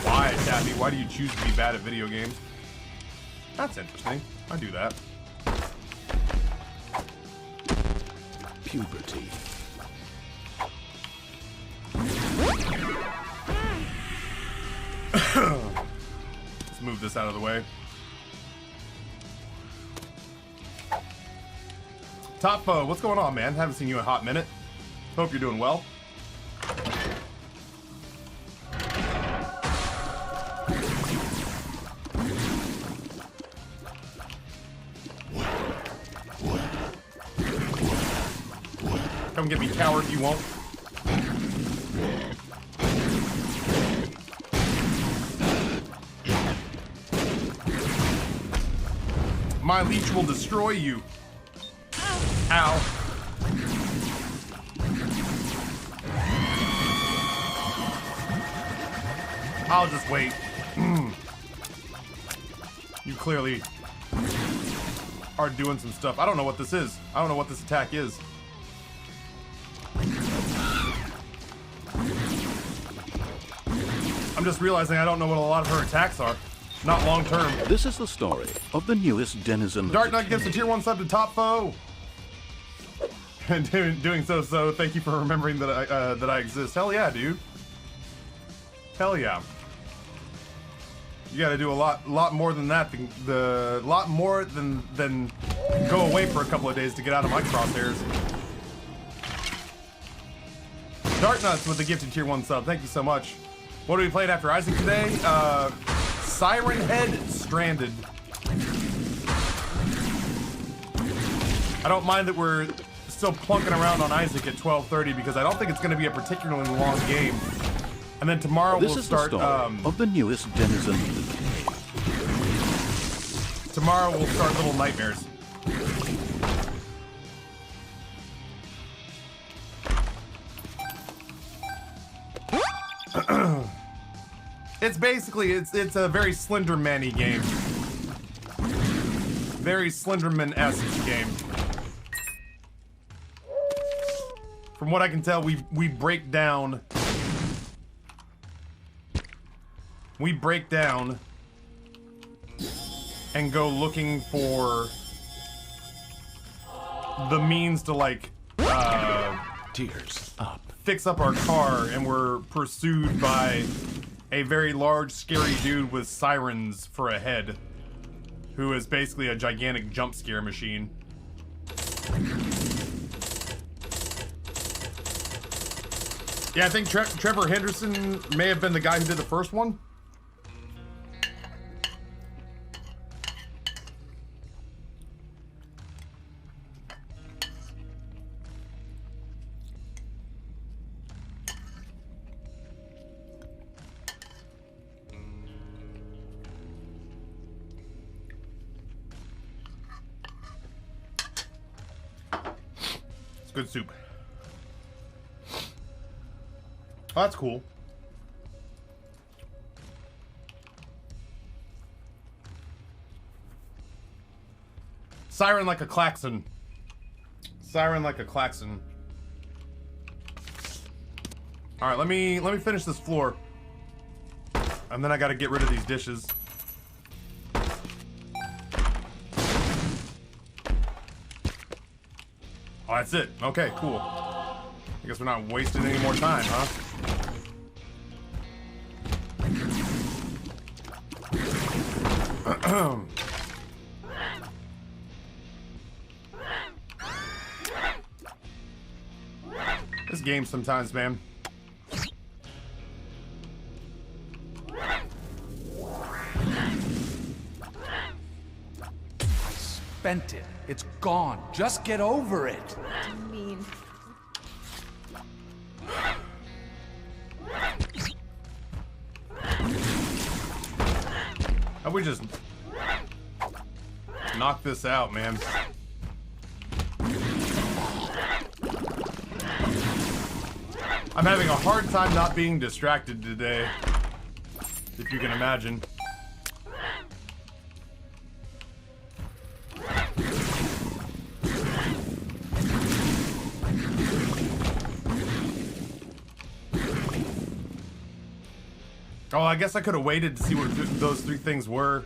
Why, Tappy? Why do you choose to be bad at video games? That's interesting. I do that. Puberty. Let's move this out of the way. Top Foe, what's going on, man? Haven't seen you in a hot minute. Hope you're doing well. Come get me, coward, if you won't. My leech will destroy you. Ow. I'll just wait. You clearly are doing some stuff. I don't know what this is. I don't know what this attack is. I'm just realizing I don't know what a lot of her attacks are. Not long term. This is the story of the newest denizen. Dark Knight gives a tier 1 sub to Top Foe. And doing so, thank you for remembering that I exist. Hell yeah, dude. Hell yeah. You gotta do a lot more than that. Lot more than go away for a couple of days to get out of my crosshairs. Dark Nuts with the gifted tier 1 sub. Thank you so much. What are we playing after Isaac today? Siren Head Stranded. I don't mind that we're still plunking around on Isaac at 12:30 because I don't think it's going to be a particularly long game. And then tomorrow This we'll is start. the story of the newest denizen. Tomorrow we'll start Little Nightmares. It's basically it's a very Slenderman-y game. Very Slenderman-esque game. From what I can tell, we break down. We break down and go looking for the means to like Tears up. fix up our car, and we're pursued by a very large, scary dude with sirens for a head, who is basically a gigantic jump scare machine. Yeah, I think Trevor Henderson may have been the guy who did the first one. good soup. Oh, that's cool. Siren like a klaxon. Siren like a klaxon. All right, let me finish this floor, and then I got to get rid of these dishes. Oh, that's it. Okay, cool. I guess we're not wasting any more time, huh? This game sometimes, man. I spent it. It's gone. Just get over it. I mean, How we just knock this out, man? I'm having a hard time not being distracted today, if you can imagine. Oh, I guess I could have waited to see what those three things were.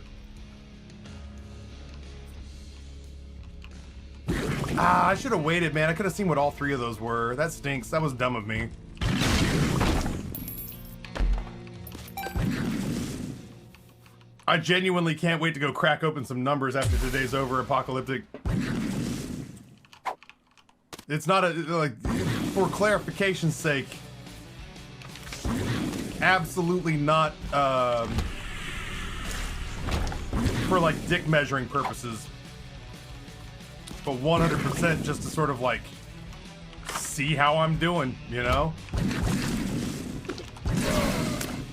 Ah, I should have waited, man. I could have seen what all three of those were. That stinks. That was dumb of me. I genuinely can't wait to go crack open some numbers after today's over, Apocalyptic. It's not a, like, for clarification's sake, absolutely not, for, like, dick measuring purposes. But 100% just to sort of, like, see how I'm doing, you know?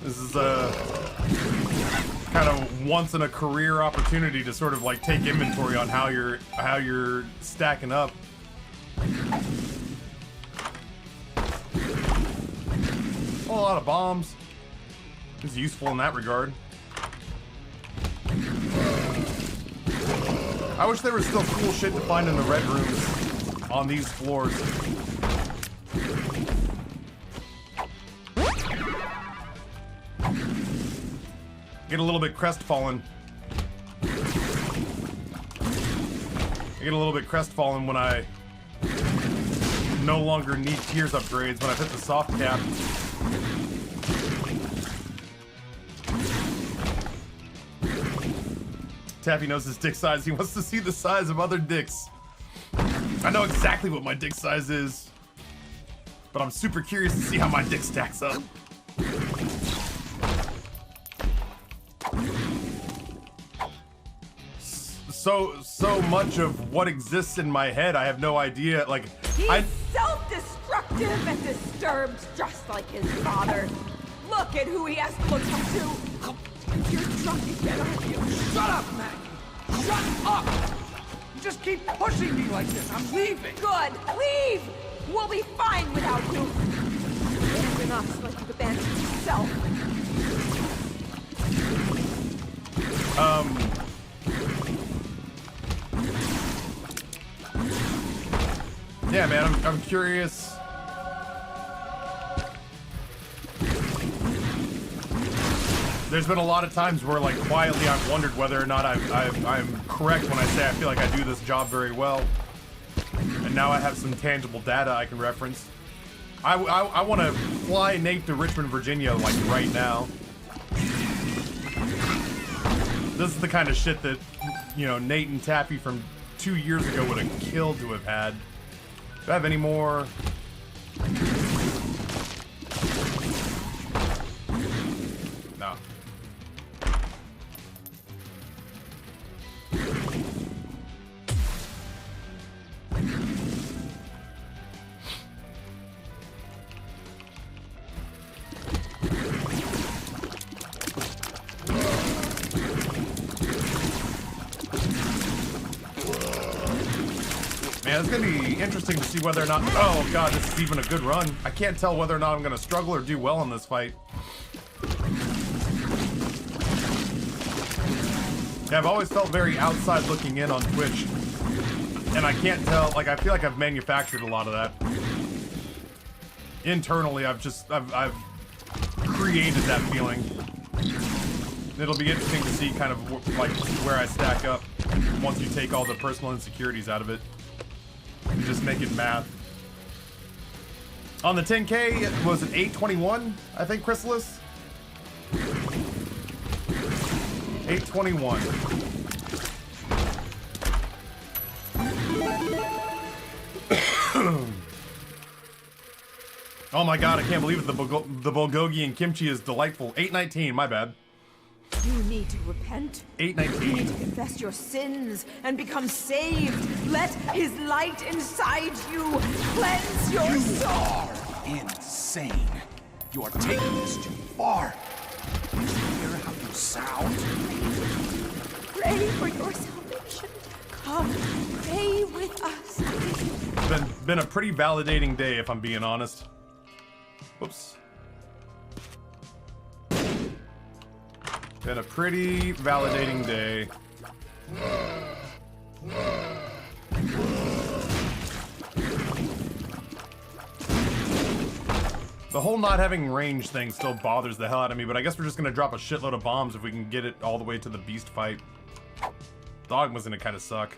This is a kind of once in a career opportunity to sort of, like, take inventory on how you're stacking up. A lot of bombs. It's useful in that regard. I wish there was still cool shit to find in the red rooms on these floors. Get a little bit crestfallen. I get a little bit crestfallen when I no longer need tears upgrades when I hit the soft cap. Taffy knows his dick size. He wants to see the size of other dicks. I know exactly what my dick size is, but I'm super curious to see how my dick stacks up. So much of what exists in my head, I have no idea. Like, he's self-destructive and disturbed, just like his father. Look at who he has to look up to. You're drunk again, aren't you? Shut up, Maggie! Shut up! You just keep pushing me like this. I'm leaving. Good. Leave. We'll be fine without you. Abandon us like you've abandoned yourself. Yeah, man, I'm curious. There's been a lot of times where, like, quietly I've wondered whether or not I'm correct when I say I feel like I do this job very well. And now I have some tangible data I can reference. I want to fly Nate to Richmond, Virginia, like, right now. This is the kind of shit that, you know, Nate and Taffy from 2 years ago would have killed to have had. Do I have any more? No. Yeah, it's gonna be interesting to see whether or not. Oh god, this is even a good run. I can't tell whether or not I'm gonna struggle or do well in this fight. Yeah, I've always felt very outside looking in on Twitch, and I can't tell. Like, I feel like I've manufactured a lot of that internally. I've created that feeling. It'll be interesting to see kind of like where I stack up once you take all the personal insecurities out of it. You just make it math. On the 10K, was it 821? I think, Chrysalis? 821. Oh my god, I can't believe it. The bulgogi and kimchi is delightful. 819, my bad. You need to repent. 819. You need to confess your sins and become saved. Let his light inside you cleanse your soul. are insane. You are taking this too far. Do you hear how you sound? Pray for your salvation. Come, pray with us. Been a pretty validating day, if I'm being honest. Whoops. Been a pretty validating day. The whole not having range thing still bothers the hell out of me, but I guess we're just gonna drop a shitload of bombs if we can get it all the way to the beast fight. Dogma's gonna kind of suck.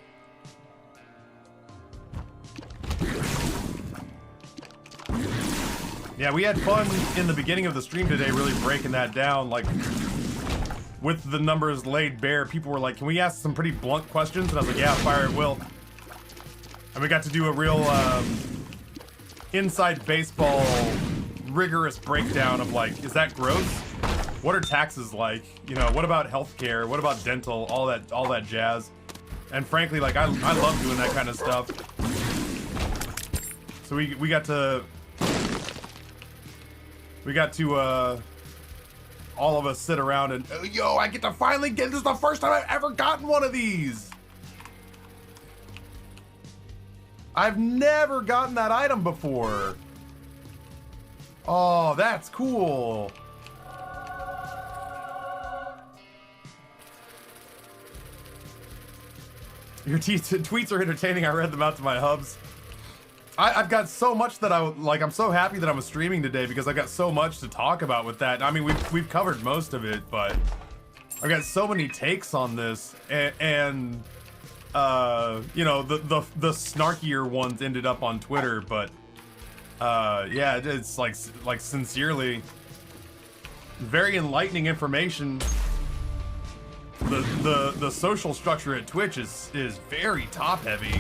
Yeah, we had fun in the beginning of the stream today really breaking that down, like, with the numbers laid bare. People were like, can we ask some pretty blunt questions? And I was like, yeah, fire at will. And we got to do a real inside baseball rigorous breakdown of like, is that gross? What are taxes like? You know, what about healthcare? What about dental? All that jazz. And frankly, like, I love doing that kind of stuff. So we got to all of us sit around and, yo, I get to finally get, this is the first time I've ever gotten one of these. I've never gotten that item before. Oh, that's cool. Your tweets are entertaining. I read them out to my hubs. I've got so much that I'm so happy that I'm streaming today because I've got so much to talk about with that. I mean, we've covered most of it, but I've got so many takes on this, and you know, the snarkier ones ended up on Twitter, but yeah, it's like sincerely very enlightening information. The social structure at Twitch is very top heavy.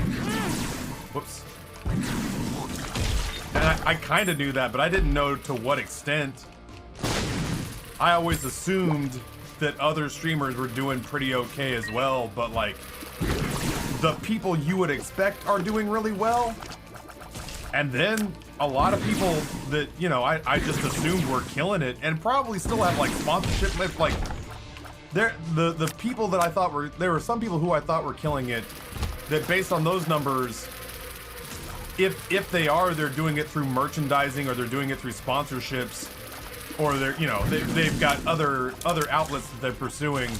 Whoops. And I kind of knew that, but I didn't know to what extent. I always assumed that other streamers were doing pretty okay as well, but like, the people you would expect are doing really well. And then a lot of people that, you know, I just assumed were killing it and probably still have like sponsorship with like, the people that I thought were, there were some people who I thought were killing it that based on those numbers, if they are, they're doing it through merchandising or they're doing it through sponsorships, or they're, you know, they've got other outlets that they're pursuing.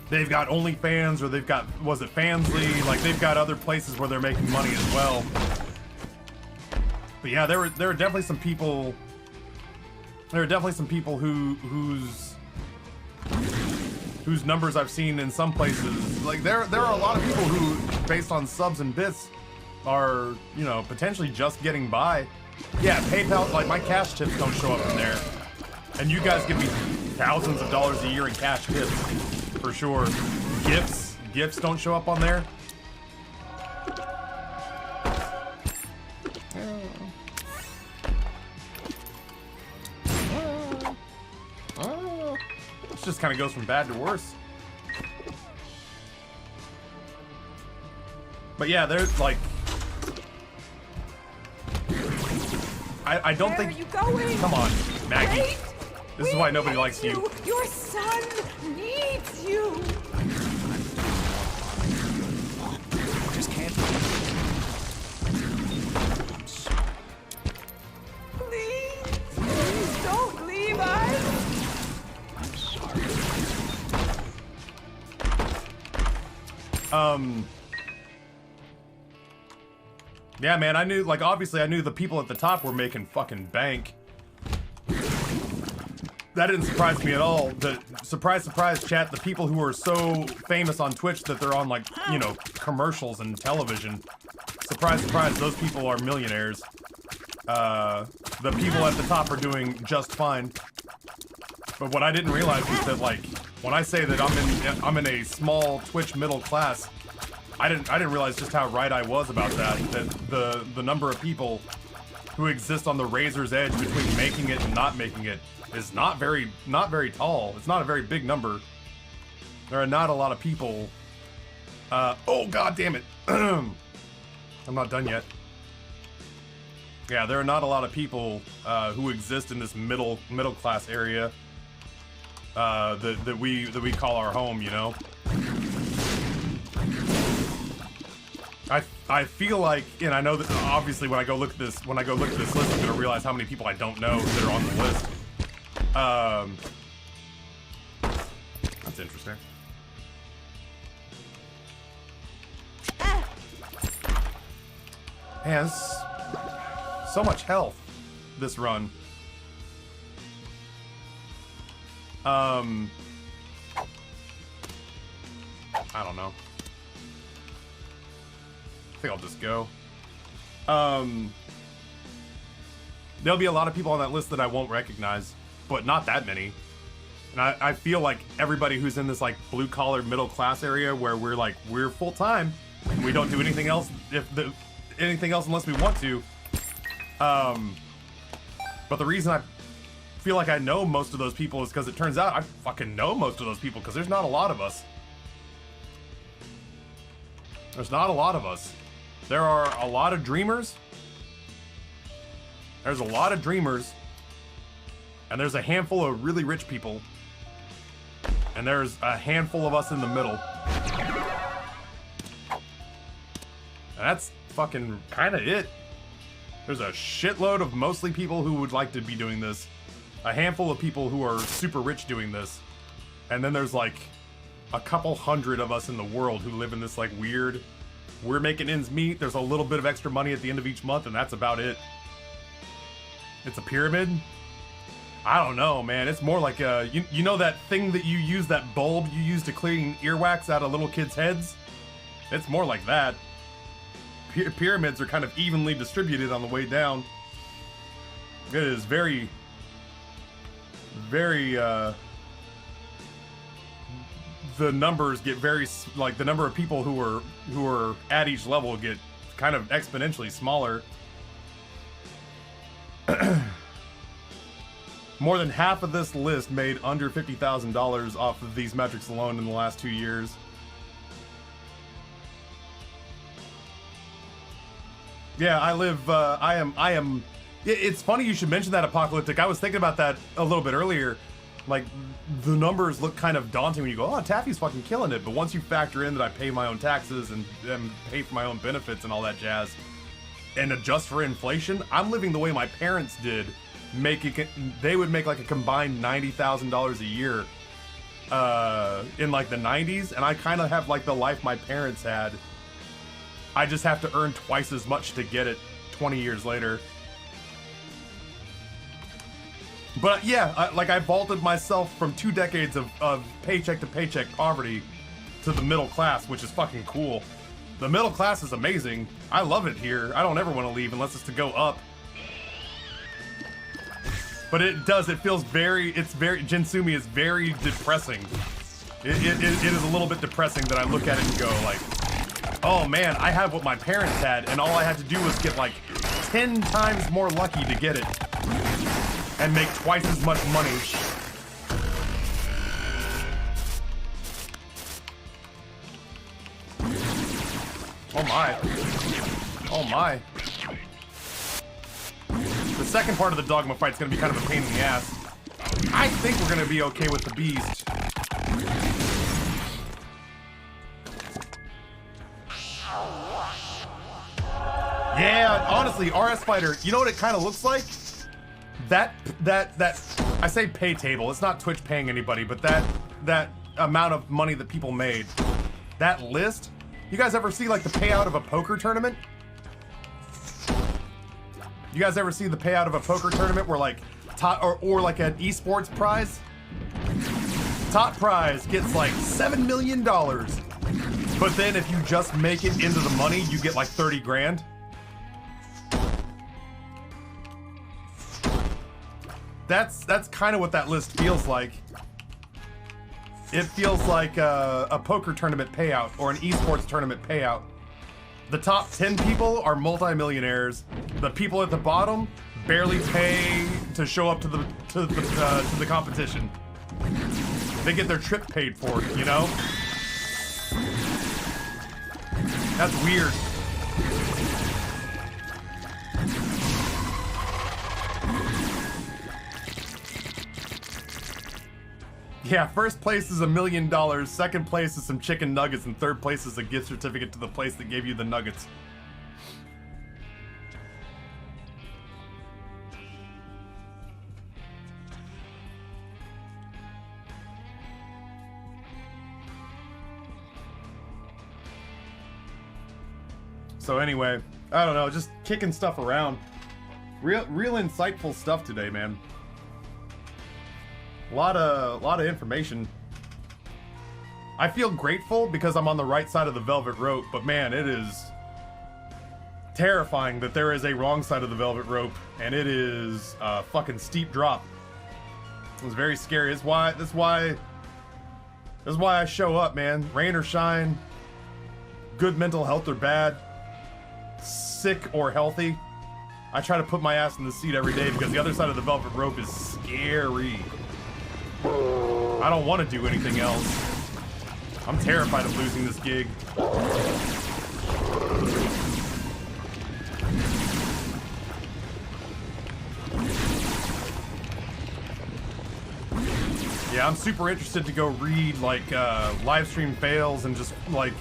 They've got OnlyFans, or they've got, was it Fansly? Like, they've got other places where they're making money as well. But yeah, there are definitely some people. There are definitely some people whose numbers I've seen in some places. Like, there are a lot of people who, based on subs and bits, are, you know, potentially just getting by. Yeah, PayPal, like, my cash tips don't show up in there. And you guys give me thousands of dollars a year in cash tips, for sure. Gifts don't show up on there. This just kind of goes from bad to worse. But yeah, there's like, I don't Where think. are you going? Come on, Maggie. Wait, This is why nobody likes you. Your son needs you. Yeah, man, I knew, like, obviously I knew the people at the top were making fucking bank. That didn't surprise me at all. Surprise, surprise, chat, the people who are so famous on Twitch that they're on, like, you know, commercials and television. Surprise, surprise, those people are millionaires. The people at the top are doing just fine. But what I didn't realize was that, like, when I say that I'm in a small Twitch middle class, I didn't realize just how right I was about that. That the number of people who exist on the razor's edge between making it and not making it is not very tall. It's not a very big number. There are not a lot of people. Oh god damn it! I'm not done yet. Yeah, there are not a lot of people who exist in this middle class area that we call our home. You know. I feel like, and I know that obviously when I go look at this list, I'm gonna realize how many people I don't know that are on the list. That's interesting. Man, this, so much health this run. I don't know. I think I'll just go. There'll be a lot of people on that list that I won't recognize, but not that many. And I feel like everybody who's in this like blue collar middle class area where we're full time, and we don't do anything else unless we want to. But the reason I feel like I know most of those people is because it turns out I fucking know most of those people because there's not a lot of us. There's not a lot of us. There are a lot of dreamers. There's a lot of dreamers. And there's a handful of really rich people. And there's a handful of us in the middle. And that's fucking kind of it. There's a shitload of mostly people who would like to be doing this. A handful of people who are super rich doing this. And then there's like a couple hundred of us in the world who live in this like weird, we're making ends meet, there's a little bit of extra money at the end of each month, and that's about it. It's a pyramid? I don't know, man. It's more like a, you know that thing that you use, that bulb you use to clean earwax out of little kids' heads? It's more like that. Pyramids are kind of evenly distributed on the way down. It is very, very, the numbers get very, like the number of people who are at each level get kind of exponentially smaller. More than half of this list made under $50,000 off of these metrics alone in the last 2 years. Yeah, I live, I am, it's funny you should mention that, Apocalyptic. I was thinking about that a little bit earlier. Like, the numbers look kind of daunting when you go, oh, Taffy's fucking killing it. But once you factor in that I pay my own taxes and pay for my own benefits and all that jazz, and adjust for inflation, I'm living the way my parents did. They would make like a combined $90,000 a year in like the 90s, and I kind of have like the life my parents had. I just have to earn twice as much to get it 20 years later. But yeah, I vaulted myself from 2 decades of paycheck to paycheck poverty to the middle class, which is fucking cool. The middle class is amazing. I love it here. I don't ever want to leave unless it's to go up. But it feels very, Jinsumi is very depressing. It is a little bit depressing that I look at it and go like, oh man, I have what my parents had, and all I had to do was get like 10 times more lucky to get it. And make twice as much money. Oh my. Oh my. The second part of the dogma fight is going to be kind of a pain in the ass. I think we're going to be okay with the beast. Yeah, honestly, RS Fighter, you know what it kind of looks like? That I say pay table, it's not Twitch paying anybody, but that amount of money that people made, that list You guys ever see like the payout of a poker tournament? You guys ever see the payout of a poker tournament where like or like an esports prize? Top prize gets like $7 million. But then if you just make it into the money, you get like 30 grand. That's kind of what that list feels like. It feels like a poker tournament payout or an esports tournament payout. The top 10 people are multimillionaires. The people at the bottom barely pay to show up to the competition. They get their trip paid for, you know? That's weird. Yeah, first place is $1 million, second place is some chicken nuggets, and third place is a gift certificate to the place that gave you the nuggets. So anyway, I don't know, just kicking stuff around. Real insightful stuff today, man. A lot of information. I feel grateful because I'm on the right side of the velvet rope, but man, it is terrifying that there is a wrong side of the velvet rope, and it is a fucking steep drop. It's very scary. That's why I show up, man. Rain or shine, good mental health or bad, sick or healthy. I try to put my ass in the seat every day because the other side of the velvet rope is scary. I don't want to do anything else. I'm terrified of losing this gig. Yeah, I'm super interested to go read like live stream fails and just like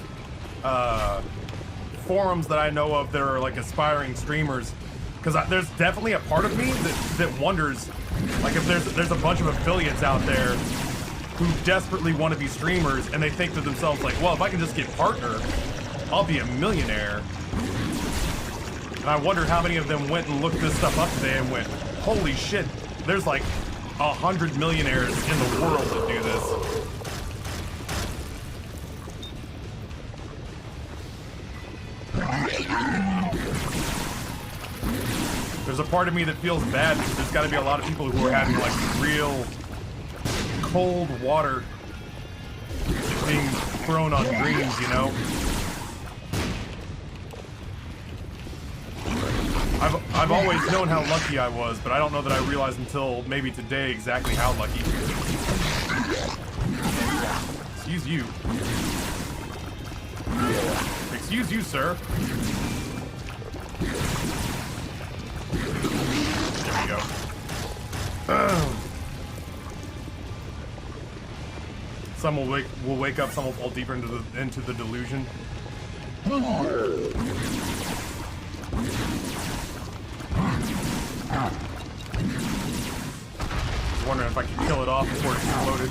forums that I know of that are like aspiring streamers, because there's definitely a part of me that wonders, like, if there's a bunch of affiliates out there who desperately want to be streamers and they think to themselves like, well, if I can just get partner, I'll be a millionaire. And I wonder how many of them went and looked this stuff up today and went, holy shit, there's like 100 millionaires in the world that do this. There's a part of me that feels bad because there's got to be a lot of people who are having like real cold water being thrown on greens, you know? I've always known how lucky I was, but I don't know that I realized until maybe today exactly how lucky. Excuse you. Excuse you, sir. There we go. Some will wake up, some will fall deeper into the delusion. Wondering if I can kill it off before it exploded.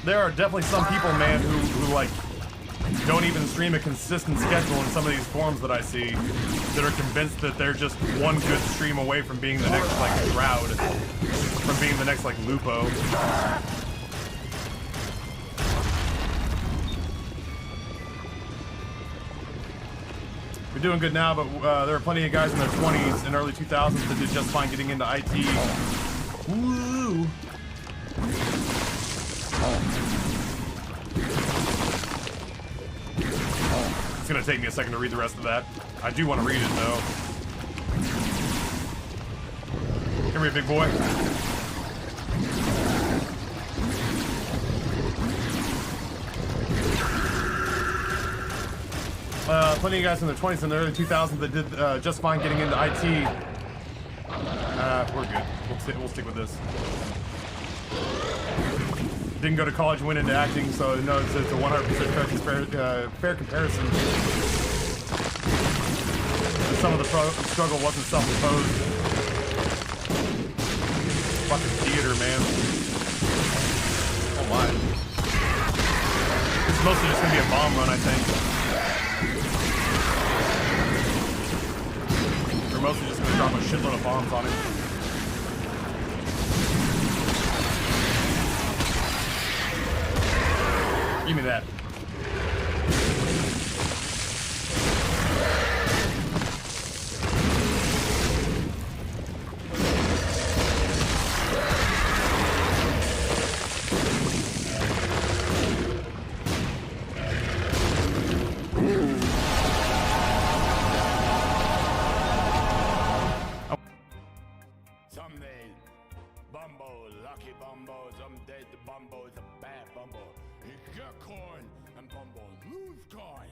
There are definitely some people, man, who like don't even stream a consistent schedule in some of these forums that I see, that are convinced that they're just one good stream away from being the next like Shroud, from being the next like Lupo. We're doing good now, but there are plenty of guys in their 20s and early 2000s that did just fine getting into IT. Woo! It's gonna take me a second to read the rest of that. I do want to read it though. Come here, big boy. Plenty of guys in the 20s and the early 2000s that did just fine getting into IT. We're good. We'll stick with this. Didn't go to college, went into acting, so no, it's a 100% fair comparison. Some of the struggle wasn't self-imposed. Fucking theater, man. won't lie. It's mostly just gonna be a bomb run, I think. We're mostly just gonna drop a shitload of bombs on him. Give me that. Someday, Bumbo, lucky Bumbo, someday the Bumbo is a bad Bumbo. He get coin, and Bumbo lose coin.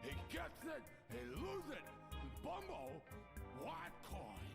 He gets it, he lose it, and Bumbo, what coin?